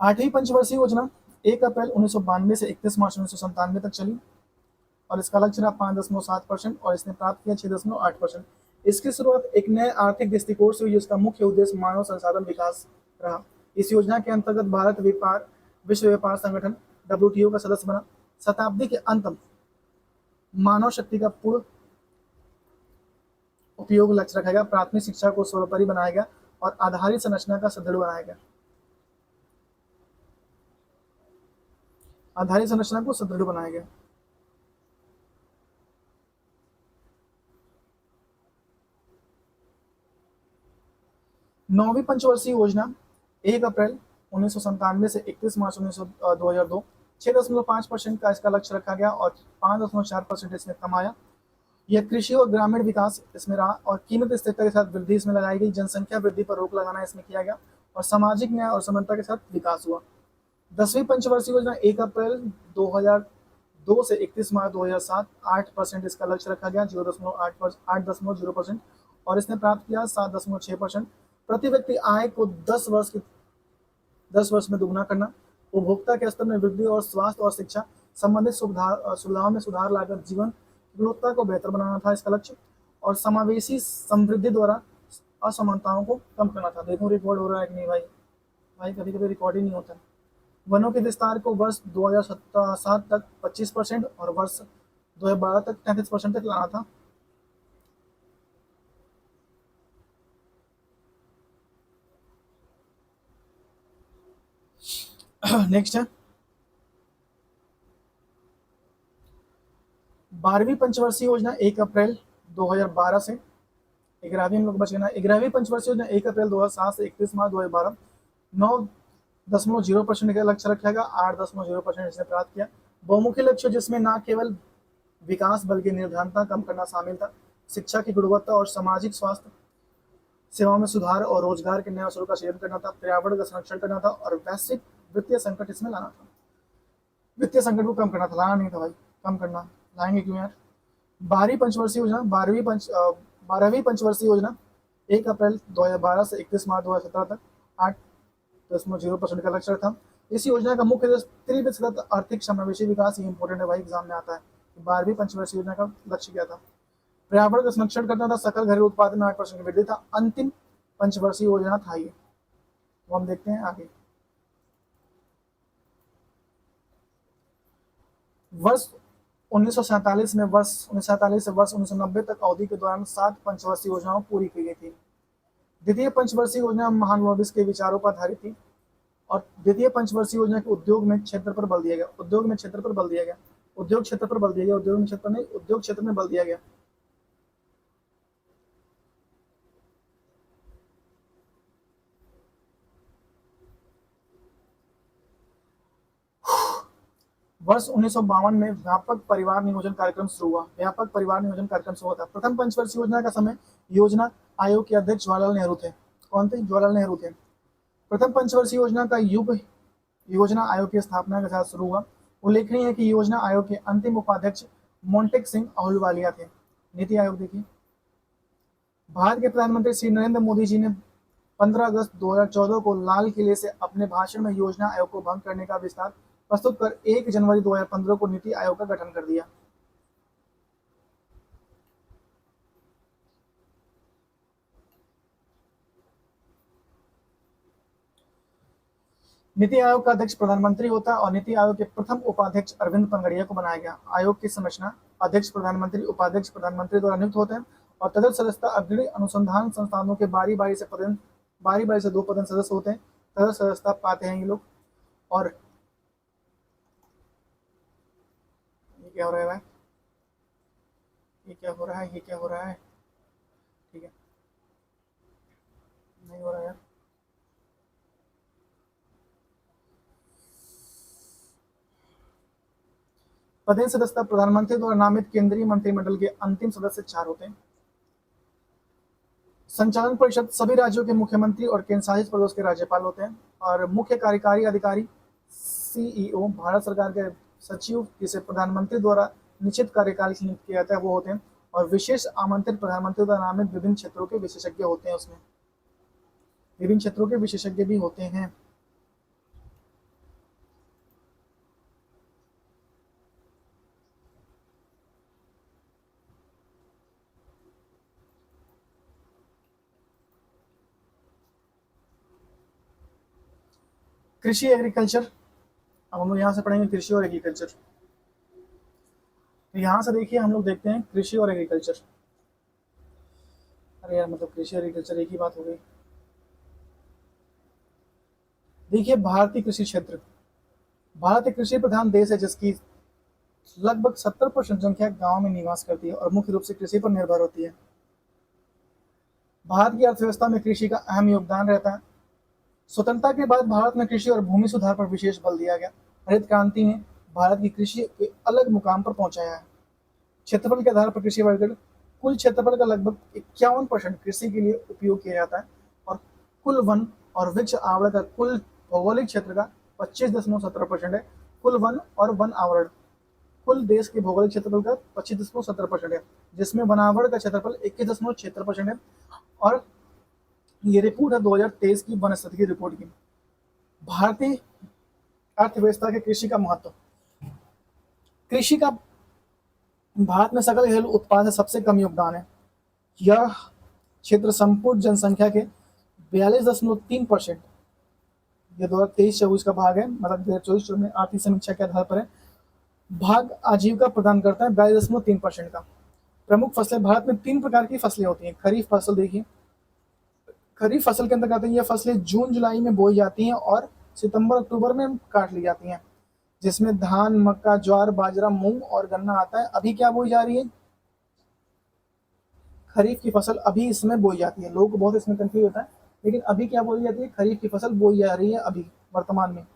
आठवीं पंचवर्षीय योजना 1 अप्रैल 1992 से 31 मार्च 1997 तक चली और इसका लक्ष्य रहा 5.7% और इसने प्राप्त किया 6.8%। इसकी शुरुआत एक नए आर्थिक दृष्टिकोण से हुई जिसका मुख्य उद्देश्य मानव संसाधन विकास रहा। इस योजना के अंतर्गत भारत विश्व व्यापार संगठन WTO का सदस्य बना। शताब्दी के अंत में मानव शक्ति का पूर्ण उपयोग लक्ष्य रखा गया। प्राथमिक शिक्षा को सर्वोपरि बनाया गया और आधारित संरचना का सुदृढ़ बनाया गया। आधारित संरचना को सुदृढ़ बनाया गया। नौवीं पंचवर्षीय योजना 1 अप्रैल 1997 से 31 मार्च 2002 6.5% का इसका लक्ष्य रखा गया और 5.4% इसने कमाया। यह कृषि और ग्रामीण विकास इसमें रहा और कीमत स्थिरता के साथ वृद्धि इसमें लगाई गई। जनसंख्या वृद्धि पर रोक लगाना इसमें किया गया और सामाजिक न्याय और समानता के साथ विकास हुआ। 10वीं पंचवर्षीय योजना 1 अप्रैल 2002 से 31 मार्च 2007 8% इसका लक्ष्य रखा गया 8.0% और इसने प्राप्त किया 7.6%। प्रति व्यक्ति आय को 10 वर्ष में दुगना करना, उपभोक्ता के स्तर में वृद्धि और स्वास्थ्य और शिक्षा संबंधित सुविधाओं में सुधार लाकर जीवन गुणवत्ता को बेहतर बनाना था इसका लक्ष्य और समावेशी समृद्धि द्वारा असमानताओं को कम करना था। देखो रिकॉर्ड हो रहा है कि नहीं भाई? भाई कभी कभी रिकॉर्ड ही नहीं होता। वनों के विस्तार को वर्ष 2007 तक 25% और वर्ष 2012 तक 33% तक लाना था। नेक्स्ट है 12वीं पंचवर्षीय योजना 1 अप्रैल 2012 से 11वीं हम लोग बच गए ना। 11वीं पंचवर्षीय योजना 1 अप्रैल 2007 से 31 मार्च 2012 9.0% का लक्ष्य रखा गया 8.0% इसने प्राप्त किया। बहुमुखी लक्ष्य जिसमें न केवल विकास बल्कि निर्धनता कम करना शामिल था, शिक्षा की गुणवत्ता और सामाजिक स्वास्थ्य सेवाओं में सुधार और रोजगार के नए अवसरों का सृजन करना था, पर्यावरण का संरक्षण करना था और वैश्विक वित्तीय संकट इसमें लाना था। वित्तीय संकट को कम करना था, लाना नहीं था भाई, कम करना। लाएंगे क्यों यार? 12वीं पंचवर्षीय योजना 1 अप्रैल 2012 से 31 मार्च 2017 तक 8.0% का लक्ष्य था। इस योजना का मुख्य उद्देश्य त्रिविध आर्थिक समावेशी विकास। ये इंपॉर्टेंट है भाई, एग्जाम में आता है। 12वीं पंचवर्षीय योजना का लक्ष्य क्या था? पर्यावरण का संरक्षण करना था, सकल घरेलू उत्पादन में 8% की वृद्धि था। अंतिम पंचवर्षीय योजना था ये, वो हम देखते हैं आगे। वर्ष 1947 से वर्ष 1990 तक अवधि के दौरान 7 पंचवर्षीय योजनाओं पूरी की गई थी। द्वितीय पंचवर्षीय योजना महालनोबिस के विचारों पर आधारित थी और द्वितीय पंचवर्षीय योजना के उद्योग में क्षेत्र पर बल दिया गया। उद्योग में क्षेत्र पर बल दिया गया। उद्योग क्षेत्र पर बल दिया गया। उद्योग में क्षेत्र नहीं, उद्योग क्षेत्र में बल दिया गया। वर्ष 1952 में व्यापक परिवार नियोजन कार्यक्रम शुरू हुआ। व्यापक परिवार नियोजन कार्यक्रम शुरू हुआ था। प्रथम पंचवर्षीय योजना का समय योजना आयोग के अध्यक्ष जवाहरलाल नेहरू थे। कौन थे? जवाहरलाल नेहरू थे। प्रथम पंचवर्षीय योजना का युग योजना आयोग की स्थापना के साथ शुरू हुआ। उल्लेखनीय है कि योजना आयोग के अंतिम उपाध्यक्ष मोंटेक सिंह अहलूवालिया थे। नीति आयोग देखिए। भारत के प्रधानमंत्री श्री नरेंद्र मोदी जी ने 15 अगस्त 2014 को लाल किले से अपने भाषण में योजना आयोग को भंग करने का विस्तार प्रस्तुत कर 1 जनवरी 2015 को नीति आयोग का गठन कर दिया। नीति आयोग का अध्यक्ष प्रधानमंत्री होता है और नीति आयोग के प्रथम उपाध्यक्ष अरविंद पंगड़िया को बनाया गया। आयोग की संरचना अध्यक्ष प्रधानमंत्री, उपाध्यक्ष प्रधानमंत्री द्वारा नियुक्त होते हैं और तदर्थ सदस्यता अग्रणी अनुसंधान संस्थानों के बारी बारी से 2 पदन सदस्य होते हैं। तदर्थ सदस्यता पाते हैं ये लोग। और ये क्या हो रहा है? ये क्या हो रहा है, ये क्या हो रहा है? ठीक है, नहीं हो रहा यार। पदेन सदस्यता प्रधानमंत्री द्वारा नामित केंद्रीय मंत्रिमंडल के अंतिम सदस्य 4 होते हैं। संचालन परिषद सभी राज्यों के मुख्यमंत्री और केंद्र शासित प्रदेश के राज्यपाल होते हैं। और मुख्य कार्यकारी अधिकारी सीईओ भारत सरकार के सचिव, जिसे प्रधानमंत्री द्वारा निश्चित कार्यकाल से नियुक्त किया जाता है, वो होते हैं। और विशेष आमंत्रित प्रधानमंत्री द्वारा नामित विभिन्न क्षेत्रों के विशेषज्ञ होते हैं। उसमें विभिन्न क्षेत्रों के विशेषज्ञ भी होते हैं। कृषि एग्रीकल्चर, अब हम लोग यहाँ से पढ़ेंगे कृषि और एग्रीकल्चर। तो यहाँ से देखिए हम लोग देखते हैं कृषि और एग्रीकल्चर। अरे यार, मतलब कृषि और एग्रीकल्चर एक ही बात हो गई। देखिए भारतीय कृषि क्षेत्र, भारत एक कृषि प्रधान देश है जिसकी लगभग 70% जनसंख्या गांव में निवास करती है और मुख्य रूप से कृषि पर निर्भर होती है। भारत की अर्थव्यवस्था में कृषि का अहम योगदान रहता है। स्वतंत्रता के बाद भारत में कृषि और भूमि सुधार पर विशेष बल दिया गया। हरित क्रांति ने भारत की कृषि के अलग मुकाम पर पहुंचाया है। क्षेत्रफल के आधार पर कृषि वर्गीकरण, कुल क्षेत्रफल का लगभग 51% कृषि के लिए उपयोग किया जाता है। और कुल वन और वृक्ष आवरण का कुल भौगोलिक क्षेत्र का 25.17% है। कुल वन और वन आवरण कुल देश के भौगोलिक क्षेत्रफल का 25.17% है, जिसमें वनावरण का क्षेत्रफल 21.76% है। और ये रिपोर्ट है 2023 की वनस्पति की रिपोर्ट की। भारतीय अर्थव्यवस्था के कृषि का महत्व, कृषि का भारत में सकल घरेलू उत्पाद से सबसे कम योगदान है। यह क्षेत्र संपूर्ण जनसंख्या के 42.3%, ये 2023-24 का भाग है, मतलब 2024 में आर्थिक समीक्षा के आधार पर है, भाग आजीविका प्रदान करता है 42.3% का। प्रमुख फसलें, भारत में 3 प्रकार की फसलें होती हैं। खरीफ फसल, देखिए खरीफ फसल के अंतर्गत ये फसलें जून जुलाई में बोई जाती हैं और सितंबर अक्टूबर में काट ली जाती हैं, जिसमें धान, मक्का, ज्वार, बाजरा, मूंग और गन्ना आता है। अभी क्या बोई जा रही है? खरीफ की फसल अभी इसमें बोई जाती है। लोग बहुत इसमें कंफ्यूज होता है, लेकिन अभी क्या बोई जाती है? खरीफ की फसल बोई जा रही है अभी वर्तमान में।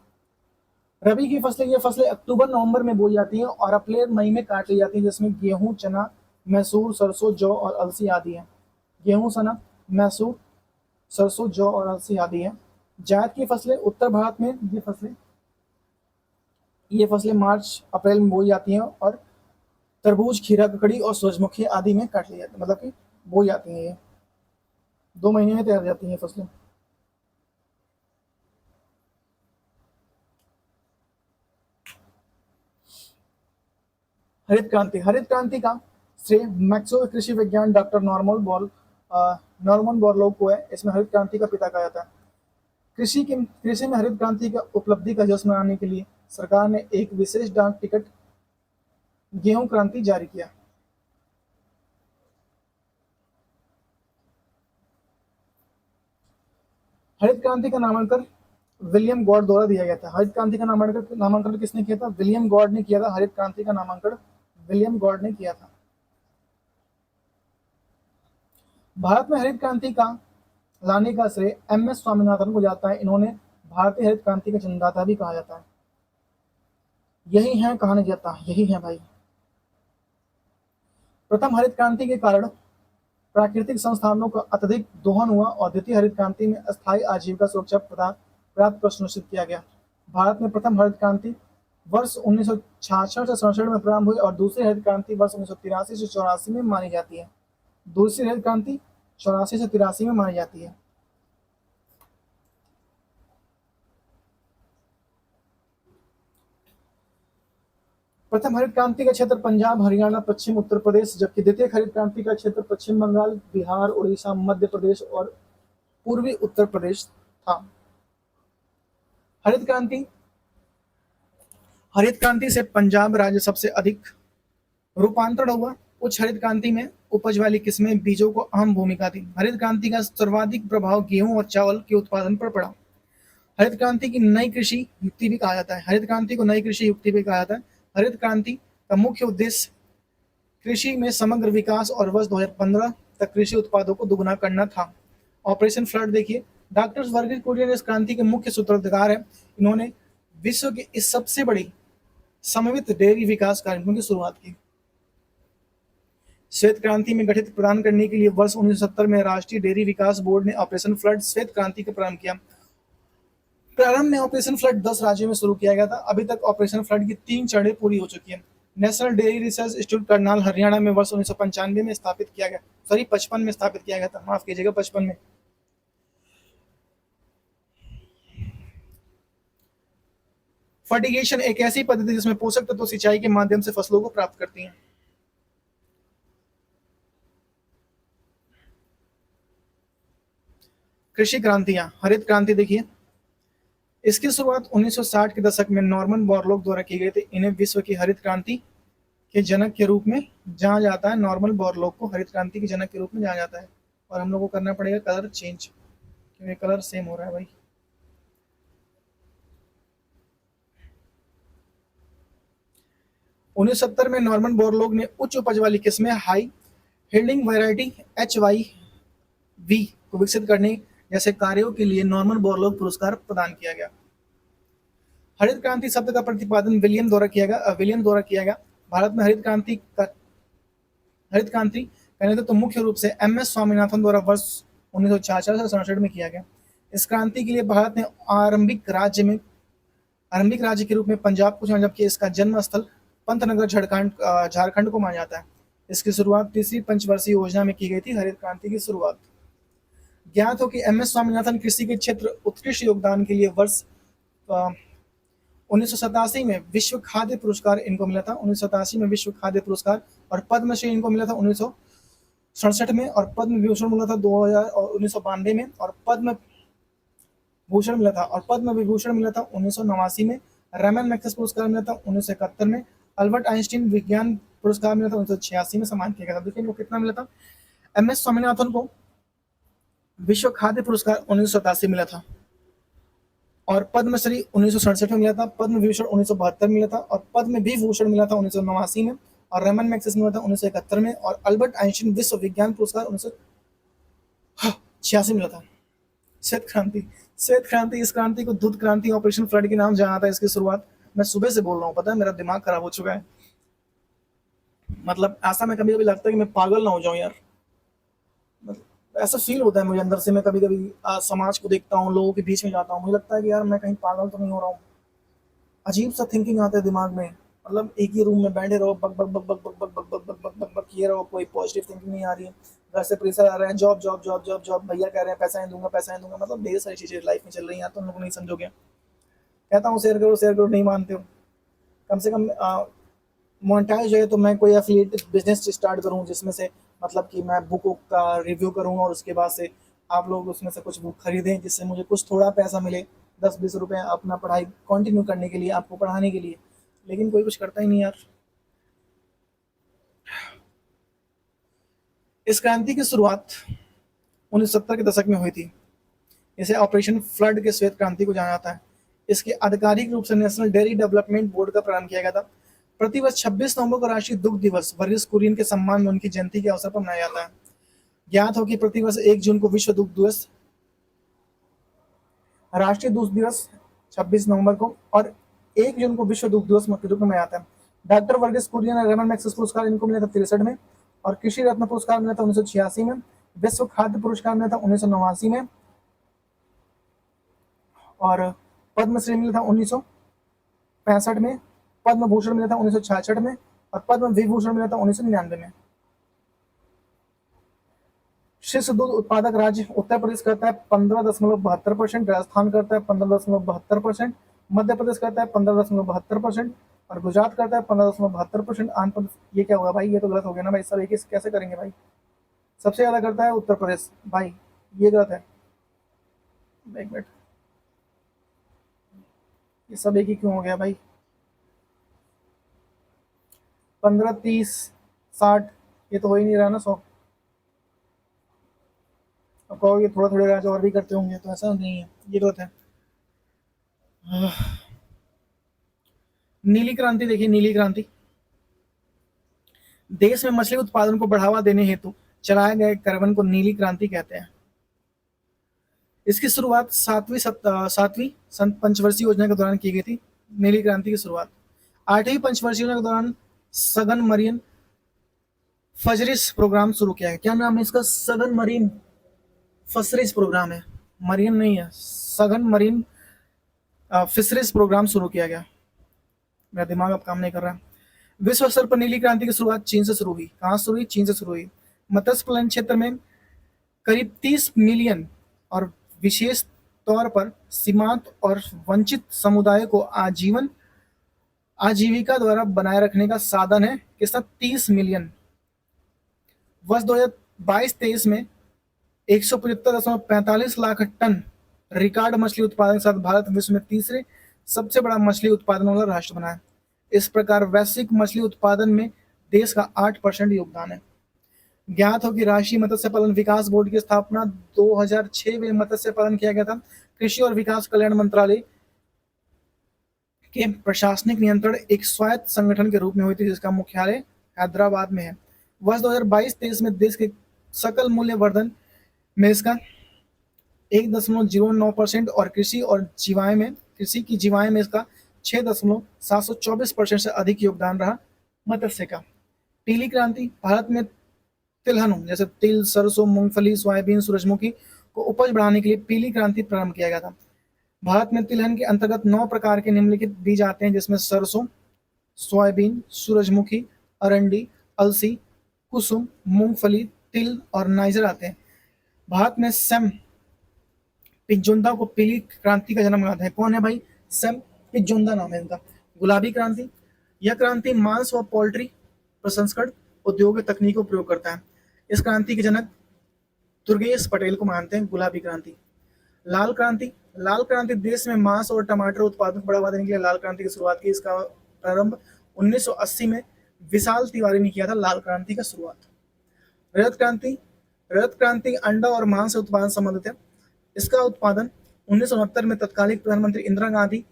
रबी की फसलें, ये फसलें अक्टूबर नवंबर में बोई जाती हैं और अप्रैल मई में काट ली जाती हैं, जिसमें गेहूं, चना, मैसूर, सरसों, जौ और अलसी आदि है। गेहूं, चना, मैसूर, सरसों, जौ और अलसी आदि है। जायद की फसलें उत्तर भारत में, ये फसलें मार्च अप्रैल में बोई जाती हैं और तरबूज, खीरा, ककड़ी और सूरजमुखी आदि में काट ली जाती है, मतलब कि बोई जाती हैं। ये 2 महीने में तैयार हो जाती हैं फसलें। हरित क्रांति, हरित क्रांति का श्रेय मैक्सो कृषि विज्ञान डॉक्टर नॉर्मन बोरलॉग को है। इसमें हरित क्रांति का पिता कहा जाता है। कृषि में हरित क्रांति का उपलब्धि का जश्न मनाने के लिए सरकार ने एक विशेष डाक टिकट गेहूं क्रांति जारी किया। हरित क्रांति का नामांकन विलियम गॉड द्वारा दिया गया था। हरित क्रांति का नामांकन किसने किया था? विलियम गॉड ने किया था। हरित क्रांति का नामांकन विलियम गॉड ने किया था। भारत में हरित क्रांति का लाने का श्रेय एम.एस. स्वामीनाथन को जाता है। इन्होंने भारतीय हरित क्रांति का जन्मदाता भी कहा जाता है। यही है, कहा नहीं जाता, यही है भाई। प्रथम हरित क्रांति के कारण प्राकृतिक संसाधनों का अत्यधिक दोहन हुआ और द्वितीय हरित क्रांति में अस्थायी आजीविका सुरक्षा प्राप्त कर सुनिश्चित किया गया। भारत में प्रथम हरित क्रांति वर्ष 1966 से 67 में प्रारंभ हुई और दूसरी हरित क्रांति वर्ष 1983 से 84 में मानी जाती है। दूसरी हरित क्रांति 84 से 83 में मानी जाती है। प्रथम हरित क्रांति का क्षेत्र पंजाब, हरियाणा, पश्चिम उत्तर प्रदेश, जबकि द्वितीय हरित क्रांति का क्षेत्र पश्चिम बंगाल, बिहार, उड़ीसा, मध्य प्रदेश और पूर्वी उत्तर प्रदेश था। हरित क्रांति से पंजाब राज्य सबसे अधिक रूपांतरण हुआ। उच्च हरित क्रांति में उपज वाली किस्में, बीजों को अहम भूमिका थी। हरित क्रांति का सर्वाधिक प्रभाव गेहूं और चावल के उत्पादन पर पड़ा। हरित क्रांति की नई कृषि युक्ति भी कहा जाता है। हरित क्रांति को नई कृषि युक्ति भी कहा जाता है। हरित क्रांति का मुख्य उद्देश्य कृषि में समग्र विकास और वर्ष 2015 तक कृषि उत्पादों को दुगुना करना था। ऑपरेशन फ्लड देखिए, डॉक्टर वर्गीज कुरियन इस क्रांति के मुख्य सूत्रधार है। इन्होंने विश्व की इस सबसे बड़ी समन्वित डेयरी विकास कार्यक्रम की शुरुआत की। श्वेत क्रांति में गठित प्रदान करने के लिए वर्ष 1970 में राष्ट्रीय डेयरी विकास बोर्ड ने ऑपरेशन फ्लड श्वेत क्रांति का प्रारंभ किया। प्रारंभ में ऑपरेशन फ्लड 10 राज्यों में शुरू किया गया था। अभी तक ऑपरेशन फ्लड की 3 चरणें पूरी हो चुकी हैं। National dairy research institute Karnal Haryana में वर्ष 1995 में स्थापित किया गया, सॉरी 55 में स्थापित किया गया था, माफ कीजिएगा 55 में। फर्टिगेशन एक ऐसी पद्धति जिसमें पोषक तत्व सिंचाई के माध्यम से फसलों को प्राप्त करती हैं। कृषि क्रांतियां, हरित क्रांति देखिए, इसकी शुरुआत 1960 के दशक में नॉर्मन बोरलॉग द्वारा की गई थी। इन्हें विश्व की हरित क्रांति के जनक के रूप में जाना जाता है। नॉर्मन बोरलॉग को हरित क्रांति के जनक के रूप में जाना जाता है। और हम लोग को करना पड़ेगा कलर चेंज, क्योंकि कलर सेम हो रहा है भाई। उन्नीस 1970 में नॉर्मन बोरलॉग ने उच्च उपज वाली किस्में हाई हिल्डिंग वैरायटी HYV को विकसित करने जैसे कार्यों के लिए नॉर्मन बोरलॉग पुरस्कार प्रदान किया गया। हरित क्रांति शब्द का प्रतिपादन विलियम द्वारा किया गया। भारत में हरित क्रांति का नेतृत्व मुख्य रूप से MS स्वामीनाथन द्वारा वर्ष 1966 से 67 में किया गया। इस क्रांति के लिए भारत ने आरंभिक राज्य के रूप में पंजाब को चुना, जबकि इसका जन्म स्थल पंतनगर झारखंड को माना जाता है। इसकी शुरुआत तीसरी पंचवर्षीय योजना में की गई थी। हरित क्रांति की शुरुआत ज्ञात हो कि MS स्वामीनाथन कृषि के क्षेत्र उत्कृष्ट योगदान के लिए वर्ष 1987 में विश्व खाद्य पुरस्कार इनको मिला था। 1987 में विश्व खाद्य पुरस्कार और पद्मश्री इनको मिला था 1967 में, और पद्म विभूषण मिला था 2000 और 1992 में, और पद्म विभूषण मिला था 1989 में। रैमन मैग्सेस पुरस्कार मिला था 1971 में। अल्बर्ट आइंस्टीन विज्ञान पुरस्कार मिला था 1986 में, सम्मान किया गया था। देखिए इनको कितना मिला था। MS स्वामीनाथन को विश्व खाद्य पुरस्कार 1987 मिला था, और पद्मश्री 1967 में मिला था, पद्म विभूषण 1972 में मिला था, और पद्म विभूषण मिला था 1989 में, और रैमन मैग्सेस मिला था 1971 में, और अल्बर्ट आइंस्टीन विश्व विज्ञान पुरस्कार 1986 मिला था। श्वेत क्रांति, इस क्रांति को दूध क्रांति ऑपरेशन फ्लड के नाम जाना था। इसकी शुरुआत, मैं सुबह से बोल रहा हूँ, पता है मेरा दिमाग खराब हो चुका है। मतलब ऐसा मैं कभी कभी लगता है कि मैं पागल ना हो जाऊं यार। ऐसा फील होता है मुझे अंदर से। मैं कभी कभी समाज को देखता हूँ, लोगों के बीच में जाता हूँ, मुझे लगता है कि यार मैं कहीं पागल तो नहीं हो रहा हूँ। अजीब सा थिंकिंग आता है दिमाग में। मतलब एक ही रूम में बैठे रहो, बक बक बक बक बक बक बक बक बक बक बक बक किए रहो, कोई पॉजिटिव थिंकिंग नहीं आ रही है। घर से प्रेशर आ रहा है, job job job job job, भैया कह रहे हैं पैसा नहीं दूंगा। मतलब ढेर सारी चीजें लाइफ में चल रही हैं, तुम लोग नहीं समझोगे। कहता हूँ शेयर करो, नहीं मानते हो। कम से कम मोनेटाइज है तो मैं कोई एफिलिएट बिजनेस स्टार्ट करूँ, जिसमें से मतलब कि मैं बुक का रिव्यू करूँ, और उसके बाद से आप लोग उसमें से कुछ बुक खरीदें, जिससे मुझे कुछ थोड़ा पैसा मिले, 10-20 रुपये अपना पढ़ाई कंटिन्यू करने के लिए, आपको पढ़ाने के लिए। लेकिन कोई कुछ करता ही नहीं यार। इस क्रांति की शुरुआत 1970 के दशक में हुई थी। इसे ऑपरेशन फ्लड के श्वेत क्रांति को जाना जाता है। इसके आधिकारिक रूप से नेशनल डेयरी डेवलपमेंट बोर्ड का प्रारंभ किया गया था। प्रतिवर्ष 26 नवंबर को राष्ट्रीय दुग्ध दिवस वर्गीस कुरियन के सम्मान में उनकी जयंती के अवसर पर मनाया जाता है। ज्ञात हो कि प्रतिवर्ष 1 जून को विश्व दुग्ध दिवस, राष्ट्रीय दुग्ध दिवस 26 नवंबर को, और 1 जून को विश्व दुग्ध दिवस के रूप में मनाया जाता है। डॉक्टर वर्गीस कुरियन और रैमन मैग्सेस पुरस्कार इनको मिला था 63 में, और कृषि रत्न पुरस्कार मिला था 1986 में। विश्व खाद्य पुरस्कार मिला था 1989 में, और पद्मश्री मिला था 1965 में। पद्म भूषण मिला था 1966 में, और पद्म विभूषण मिला था 1999 में। शीर्ष दूध उत्पादक राज्य उत्तर प्रदेश करता है 15.72%, राजस्थान करता है 15.72%, मध्य प्रदेश करता है 15.72%, और गुजरात करता है 15.72%। आंध्र प्रदेश, ये क्या होगा भाई, ये तो गलत हो गया ना भाई। सब एक ही कैसे करेंगे भाई। सबसे ज्यादा करता है उत्तर प्रदेश भाई, ये गलत है। एक मिनट, ये सब एक ही क्यों हो गया भाई। 15, 30, 60, ये तो हो ही नहीं रहा ना 100। अब कहोगे थोड़ा थोड़े राज्य और भी करते होंगे, तो ऐसा नहीं है, ये गलत है। नीली क्रांति देखिए, नीली देश में मछली उत्पादन को बढ़ावा देने हेतु चलाए गए कार्यान्वयन को नीली क्रांति कहते हैं। इसकी शुरुआत सातवीं पंचवर्षीय योजना के दौरान की गई थी। नीली क्रांति की शुरुआत 8वीं पंचवर्षीय योजना के दौरान सघन मरीन फजरिस प्रोग्राम शुरू किया गया। क्या नाम है इसका? सघन मरीन फसरिस प्रोग्राम है, मरीन नहीं है, सघन मरीन फिशरीज प्रोग्राम शुरू किया गया। मेरा दिमाग अब काम नहीं कर रहा। विश्व स्तर पर नीली क्रांति की शुरुआत चीन से शुरू हुई। कहाँ शुरू हुई? चीन से शुरू हुई। मत्स्य पालन क्षेत्र में करीब 30 मिलियन और विशेष तौर पर सीमांत और वंचित समुदाय को आजीविका द्वारा बनाए रखने का साधन है किसका? 30 मिलियन। वर्ष 2022-23 में 175.45 लाख टन रिकॉर्ड मछली उत्पादन के साथ भारत विश्व में तीसरे सबसे बड़ा मछली उत्पादन वाला राष्ट्र बना है। इस प्रकार वैश्विक मछली उत्पादन में देश का 8% योगदान है। ज्ञात हो कि राष्ट्रीय मत्स्य पालन विकास बोर्ड की स्थापना 2006 में मत्स्य पालन किया गया था। कृषि और विकास कल्याण मंत्रालय के प्रशासनिक नियंत्रण एक स्वायत्त संगठन के रूप में हुई थी, जिसका मुख्यालय हैदराबाद में है। वर्ष 2022-23 में देश के सकल मूल्य वर्धन में इसका 1.09% और कृषि की जीवाएं में इसका 6.724% से अधिक योगदान रहा मत्स्य का। पीली क्रांति भारत में तिलहनों जैसे तिल, सरसों, मूंगफली, सोयाबीन, सूरजमुखी को उपज बढ़ाने के लिए पीली क्रांति प्रारंभ किया गया था। भारत में तिलहन के अंतर्गत 9 प्रकार के निम्नलिखित बीज आते हैं, जिसमें सरसों, सोयाबीन, सूरजमुखी, अरंडी, अलसी, कुसुम, मूंगफली, तिल और नाइजर आते हैं। भारत में सैम पिजुंदा को पीली क्रांति का जन्म मानते हैं। कौन है भाई? सैम पिजुंदा नाम है इनका। गुलाबी क्रांति, यह क्रांति मांस व पोल्ट्री प्रसंस्करण उद्योग तकनीक को प्रयोग करता है। इस क्रांति के जनक दुर्गेश पटेल को मानते हैं। गुलाबी क्रांति। लाल क्रांति, लाल क्रांति देश में मांस और टमाटर उत्पादन को बढ़ावा देने के लिए लाल क्रांति की शुरुआत की। इसका प्रारंभ 1980 में विशाल तिवारी ने किया था। लाल क्रांति का शुरुआत। रजत क्रांति, रजत क्रांति अंडा और मांस उत्पादन संबंधित है। इसका उत्पादन 1969 में तत्कालीन प्रधानमंत्री इंदिरा गांधी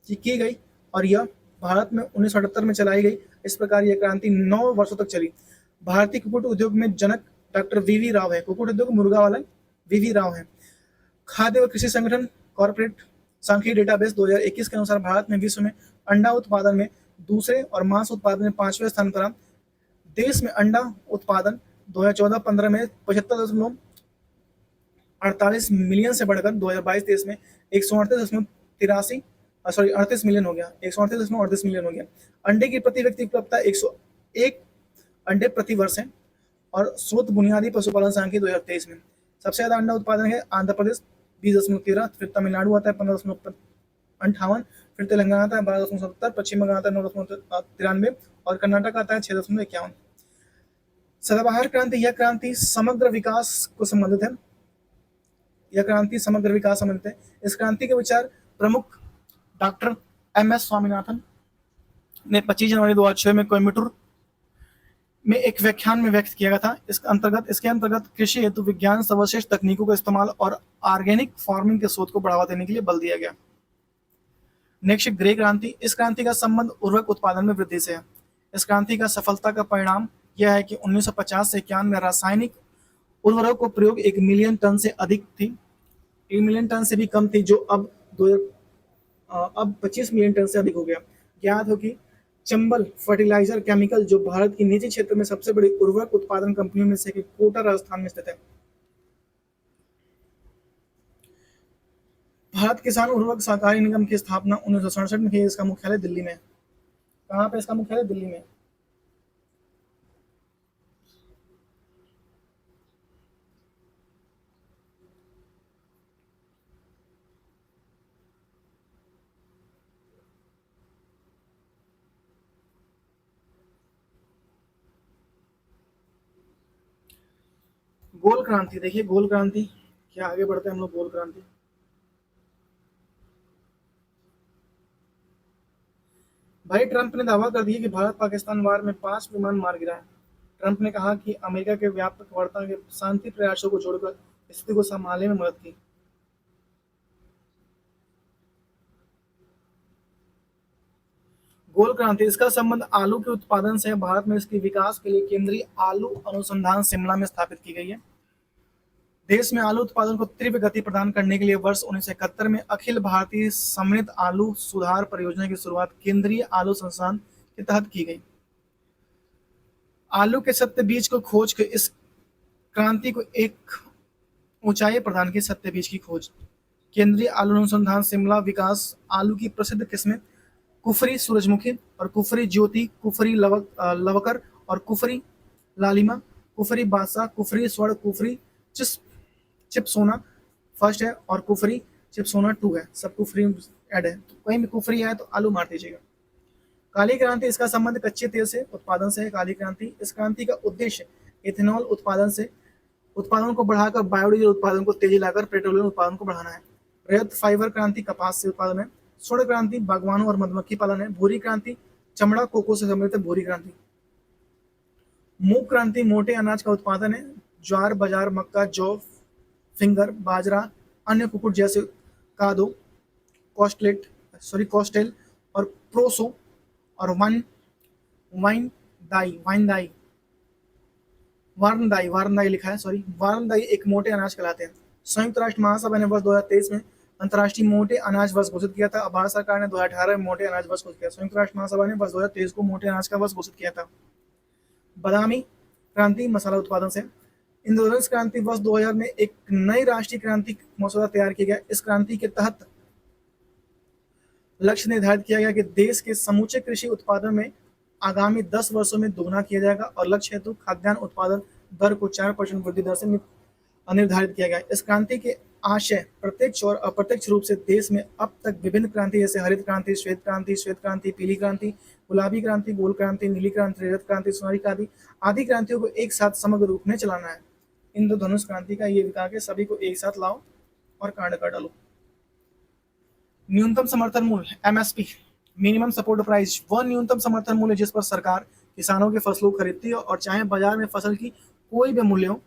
की गई और यह भारत में 1978 में चलाई गई। इस प्रकार यह क्रांति 9 वर्षों तक चली। भारतीय कुक्कुट उद्योग में जनक डॉक्टर वीवी राव है। कुक्कुट उद्योग मुर्गा वाला वीवी राव है। खाद्य व कृषि संगठन कॉर्पोरेट सांख्यिकी डेटाबेस 2021 के अनुसार भारत में विश्व में अंडा उत्पादन में दूसरे और मांस उत्पादन में 5वें स्थान पर। देश में अंडा उत्पादन 2014-15 में 75.48 मिलियन से बढ़कर 2022-23 में 138 मिलियन हो गया। 138 मिलियन हो गया। अंडे की प्रति व्यक्ति उपलब्धता 101 अंडे प्रति वर्ष है और स्रोत बुनियादी पशुपालन सांख्यिकी 2023 में। सबसे ज्यादा अंडा उत्पादन है आंध्र प्रदेश 20.13, फिर तमिलनाडु आता है 15.58, फिर तेलंगाना आता है 12.70, पश्चिम बंगाल आता है 9.93 और कर्नाटक आता है 6.51। सदाबहार क्रांति, यह क्रांति समग्र विकास को संबंधित है। यह क्रांति समग्र विकास संबंधित है। इस क्रांति के विचार प्रमुख डॉक्टर MS स्वामीनाथन ने 25 जनवरी 2006 में कोयम्बटूर में एक व्याख्यान में व्यक्त किया गया था। इसके अंतर्गत कृषि हेतु विज्ञान सर्वश्रेष्ठ तकनीकों का इस्तेमाल और ऑर्गेनिक फार्मिंग के शोध को बढ़ावा देने के लिए बल दिया गया। नेक्स्ट, ग्रे क्रांति। इस क्रांति का संबंध उर्वरक उत्पादन में वृद्धि से है। इस क्रांति का सफलता का परिणाम यह है कि 1950 से 91 में रासायनिक उर्वरक को प्रयोग 1 मिलियन टन से अधिक थी। 1 मिलियन टन से भी कम थी, जो अब 25 मिलियन टन से अधिक हो गया। ज्ञात हो कि चंबल फर्टिलाइजर केमिकल, जो भारत की निजी क्षेत्र में सबसे बड़ी उर्वरक उत्पादन कंपनियों में से कोटा राजस्थान में स्थित है। भारत किसान उर्वरक सहकारी निगम की स्थापना 1967 में की। इसका मुख्यालय दिल्ली में। कहाँ पे इसका मुख्यालय? दिल्ली में। गोल क्रांति, देखिए गोल क्रांति क्या, आगे बढ़ते हैं हम लोग। गोल क्रांति, भाई ट्रंप ने दावा कर दिया कि भारत पाकिस्तान वार में 5 विमान मार गिरा है। ट्रंप ने कहा कि अमेरिका के व्यापक वार्ता के शांति प्रयासों को छोड़कर स्थिति को संभालने में मदद की। गोल क्रांति, इसका संबंध आलू के उत्पादन से है। भारत में इसके विकास के लिए केंद्रीय आलू अनुसंधान शिमला में स्थापित की गई है। देश में आलू उत्पादन को तीव्र गति प्रदान करने के लिए वर्ष 1971 में अखिल भारतीय समन्वित आलू सुधार परियोजना की शुरुआत केंद्रीय आलू संस्थान के तहत की गई। आलू के सत्य बीज को खोज के इस क्रांति को एक ऊंचाई प्रदान की। सत्य बीज की खोज, केंद्रीय आलू अनुसंधान शिमला, विकास आलू की प्रसिद्ध किस्में कुफरी सूरजमुखी और कुफरी ज्योति, कुफरी लवकर और कुफरी लालिमा, कुफरी बादशाह, कुफरी स्वर्ण, कुफरी चिपसोना फर्स्ट है और कुफरी चिपसोना 2 है। सब कुफरी ऐड है, तो कहीं भी कुफरी आए तो आलू मार दीजिएगा। काली क्रांति, इसका संबंध कच्चे तेल से उत्पादन से है। काली क्रांति, इस क्रांति का उद्देश्य इथेनॉल उत्पादन को बढ़ाकर बायोडीजल उत्पादन को तेजी लाकर पेट्रोलियम उत्पादन को बढ़ाना है। रजत फाइबर क्रांति, कपास से उत्पादन है। स्वर्ण क्रांति, बागवानों और मधुमक्खी पालन है। भूरी क्रांति, चमड़ा कोको से समृद्ध है। भूरी क्रांति। मूंग क्रांति, मोटे अनाज का उत्पादन है। ज्वार, बाजरा, मक्का, जौ, फिंगर, बाजरा, अन्य कुकुट जैसे कादो, कॉस्टेल और प्रोसो और वारनदाई लिखा है, वारनदाई एक मोटे अनाज कहलाते हैं। संयुक्त राष्ट्र महासभा ने वर्ष 2023 में अंतर्राष्ट्रीय मोटे अनाज वर्ष घोषित किया था। भारत सरकार ने 2018 में मोटे अनाज वर्ष घोषित किया। संयुक्त राष्ट्र महासभा ने वर्ष 2023 को मोटे अनाज का वर्ष घोषित किया था। बादामी क्रांति, मसाला उत्पादन से। इंद्रधनुष क्रांति, वर्ष 2000 में एक नई राष्ट्रीय क्रांति मसौदा तैयार किया गया। इस क्रांति के तहत लक्ष्य निर्धारित किया गया कि देश के समूचे कृषि उत्पादन में आगामी 10 वर्षों में दोगुना किया जाएगा और लक्ष्य हेतु खाद्यान्न उत्पादन दर को 4% वृद्धि दर से निर्धारित किया गया। इस क्रांति के आशय प्रत्यक्ष और अप्रत्यक्ष रूप से देश में अब तक विभिन्न क्रांति जैसे हरित क्रांति, श्वेत क्रांति, पीली क्रांति, गुलाबी क्रांति, गोल क्रांति, नीली क्रांति, रजत क्रांति, सुनहरी क्रांति आदि क्रांतियों को एक साथ समग्र रूप में चलाना है। इंद्रधनुष क्रांति का ये विकास है, सभी को एक साथ लाओ और कांड कर डालो। न्यूनतम समर्थन मूल्य एमएसपी, मिनिमम सपोर्ट प्राइस, वह न्यूनतम समर्थन मूल्य जिस पर सरकार किसानों की फसलों को खरीदती है और चाहे बाजार में फसल की कोई भी मूल्य हो।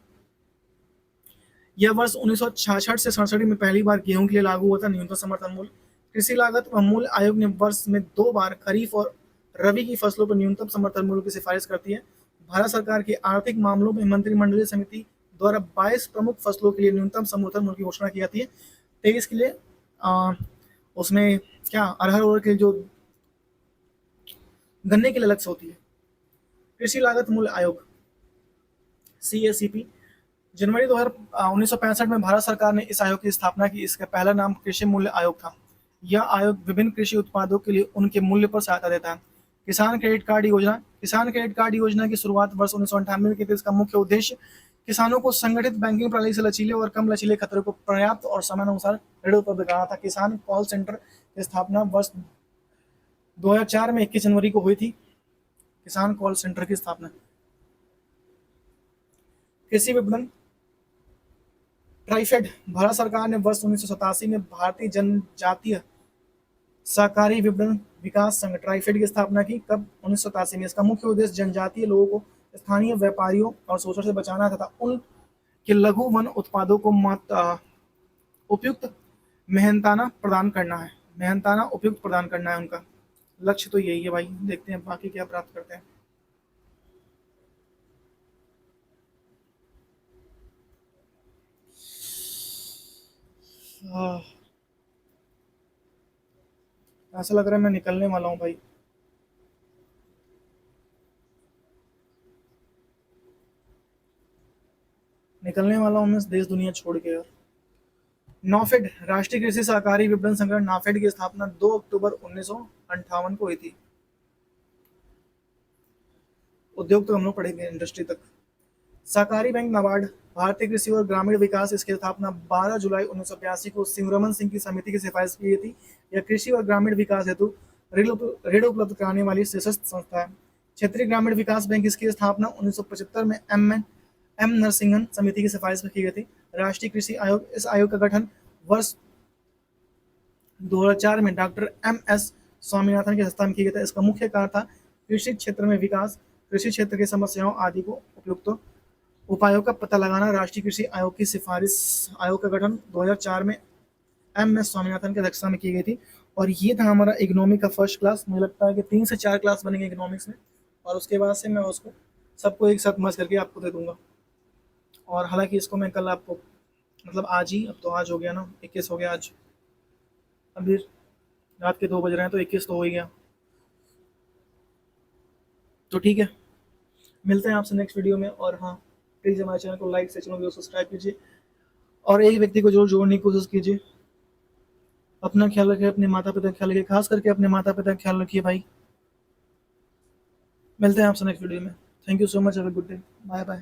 यह वर्ष 1966 से 67 में पहली बार गेहूं के लिए लागू हुआ था। न्यूनतम समर्थन मूल्य, कृषि लागत व मूल्य आयोग ने वर्ष में 2 बार खरीफ और रबी की फसलों पर न्यूनतम समर्थन मूल्य की सिफारिश करती है। भारत सरकार की आर्थिक मामलों में मंत्रिमंडलीय समिति द्वारा 22 प्रमुख फसलों के लिए न्यूनतम समर्थन मूल्य की घोषणा की जाती है। 23 के लिए उसमें क्या अरहर और के जो गन्ने के लिए अलग से होती है। कृषि लागत मूल्य आयोग CACP, जनवरी 1965 में भारत सरकार ने इस आयोग की स्थापना की। इसका पहला नाम कृषि मूल्य आयोग था। यह आयोग विभिन्न कृषि उत्पादों के लिए उनके मूल्य पर सहायता देता है। किसान क्रेडिट कार्ड योजना, किसान क्रेडिट कार्ड योजना की शुरुआत वर्ष 1998 में की थी। इसका मुख्य उद्देश्य किसानों को संगठित बैंकिंग प्रणाली से लचीले और कम लचीले खतरे को पर्याप्त और समानुसार ऋण उपलब्ध कराना था। किसान कॉल सेंटर की स्थापना वर्ष 2004 में 21 जनवरी को हुई थी। किसान कॉल सेंटर की स्थापना। कृषि विपणन ट्राइफेड, भारत सरकार ने वर्ष 1987 में भारतीय जनजातीय सहकारी विपणन विकास संघ ट्राइफेड की स्थापना की। कब? 1987 में। इसका मुख्य उद्देश्य जनजातीय लोगों को स्थानीय व्यापारियों और शोषण से बचाना तथा उनके लघु वन उत्पादों को उपयुक्त मेहनताना उपयुक्त प्रदान करना है। उनका लक्ष्य तो यही है भाई। देखते हैं बाकी क्या प्राप्त करते हैं। ऐसा लग रहा है मैं निकलने वाला हूँ भाई। निकलने वाला हूँ मैं देश दुनिया छोड़ के यार। नाफेड, राष्ट्रीय कृषि सहकारी विपणन संगठन नाफेड की स्थापना 2 अक्टूबर 1958 को हुई थी। उद्योग तो हम लोग पढ़ेंगे, इंडस्ट्री तक। सहकारी बैंक नाबार्ड, भारतीय कृषि और ग्रामीण विकास, इसकी स्थापना 12 जुलाई 1982 को सिंह सिंह की समिति की सिफारिश की गई थी। यह कृषि और ग्रामीण विकास हेतु ऋण उपलब्ध कराने वाली सशक्त संस्था है। क्षेत्रीय ग्रामीण विकास बैंक, इसकी स्थापना 1975 में एम नरसिंहन समिति की सिफारिश की गई थी। राष्ट्रीय कृषि आयोग, इस आयोग का गठन वर्ष 2004 में डॉक्टर MS स्वामीनाथन की अध्यक्षता में किया गया था। इसका मुख्य कार्य था कृषि क्षेत्र में विकास, कृषि क्षेत्र की समस्याओं आदि को उपयुक्त उपायों का पता लगाना। राष्ट्रीय कृषि आयोग की सिफारिश, आयोग का गठन 2004 में MS स्वामीनाथन की अध्यक्षता में की गई थी और ये था हमारा इकोनॉमी का फर्स्ट क्लास। मुझे लगता है कि 3 से 4 क्लास बनेंगे इकोनॉमिक्स में, और उसके बाद से मैं उसको सबको एक साथ मर्ज करके आपको दे दूँगा। और हालाँकि इसको मैं कल आपको, मतलब आज ही, अब तो आज हो गया ना, 21 हो गया आज, अभी रात के 2 बज रहे हैं, तो 21 तो हो ही गया। तो ठीक है, मिलते हैं आपसे नेक्स्ट वीडियो में। और हाँ, प्लीज़ हमारे चैनल को लाइक से, चैनल को सब्सक्राइब कीजिए, और एक व्यक्ति को जरूर जोड़ने की कोशिश कीजिए। अपना ख्याल रखिए, अपने माता पिता का ख्याल रखिए, खास करके अपने माता पिता का ख्याल रखिए भाई। मिलते हैं आपसे नेक्स्ट वीडियो में। Thank you so much, have a good day, bye bye.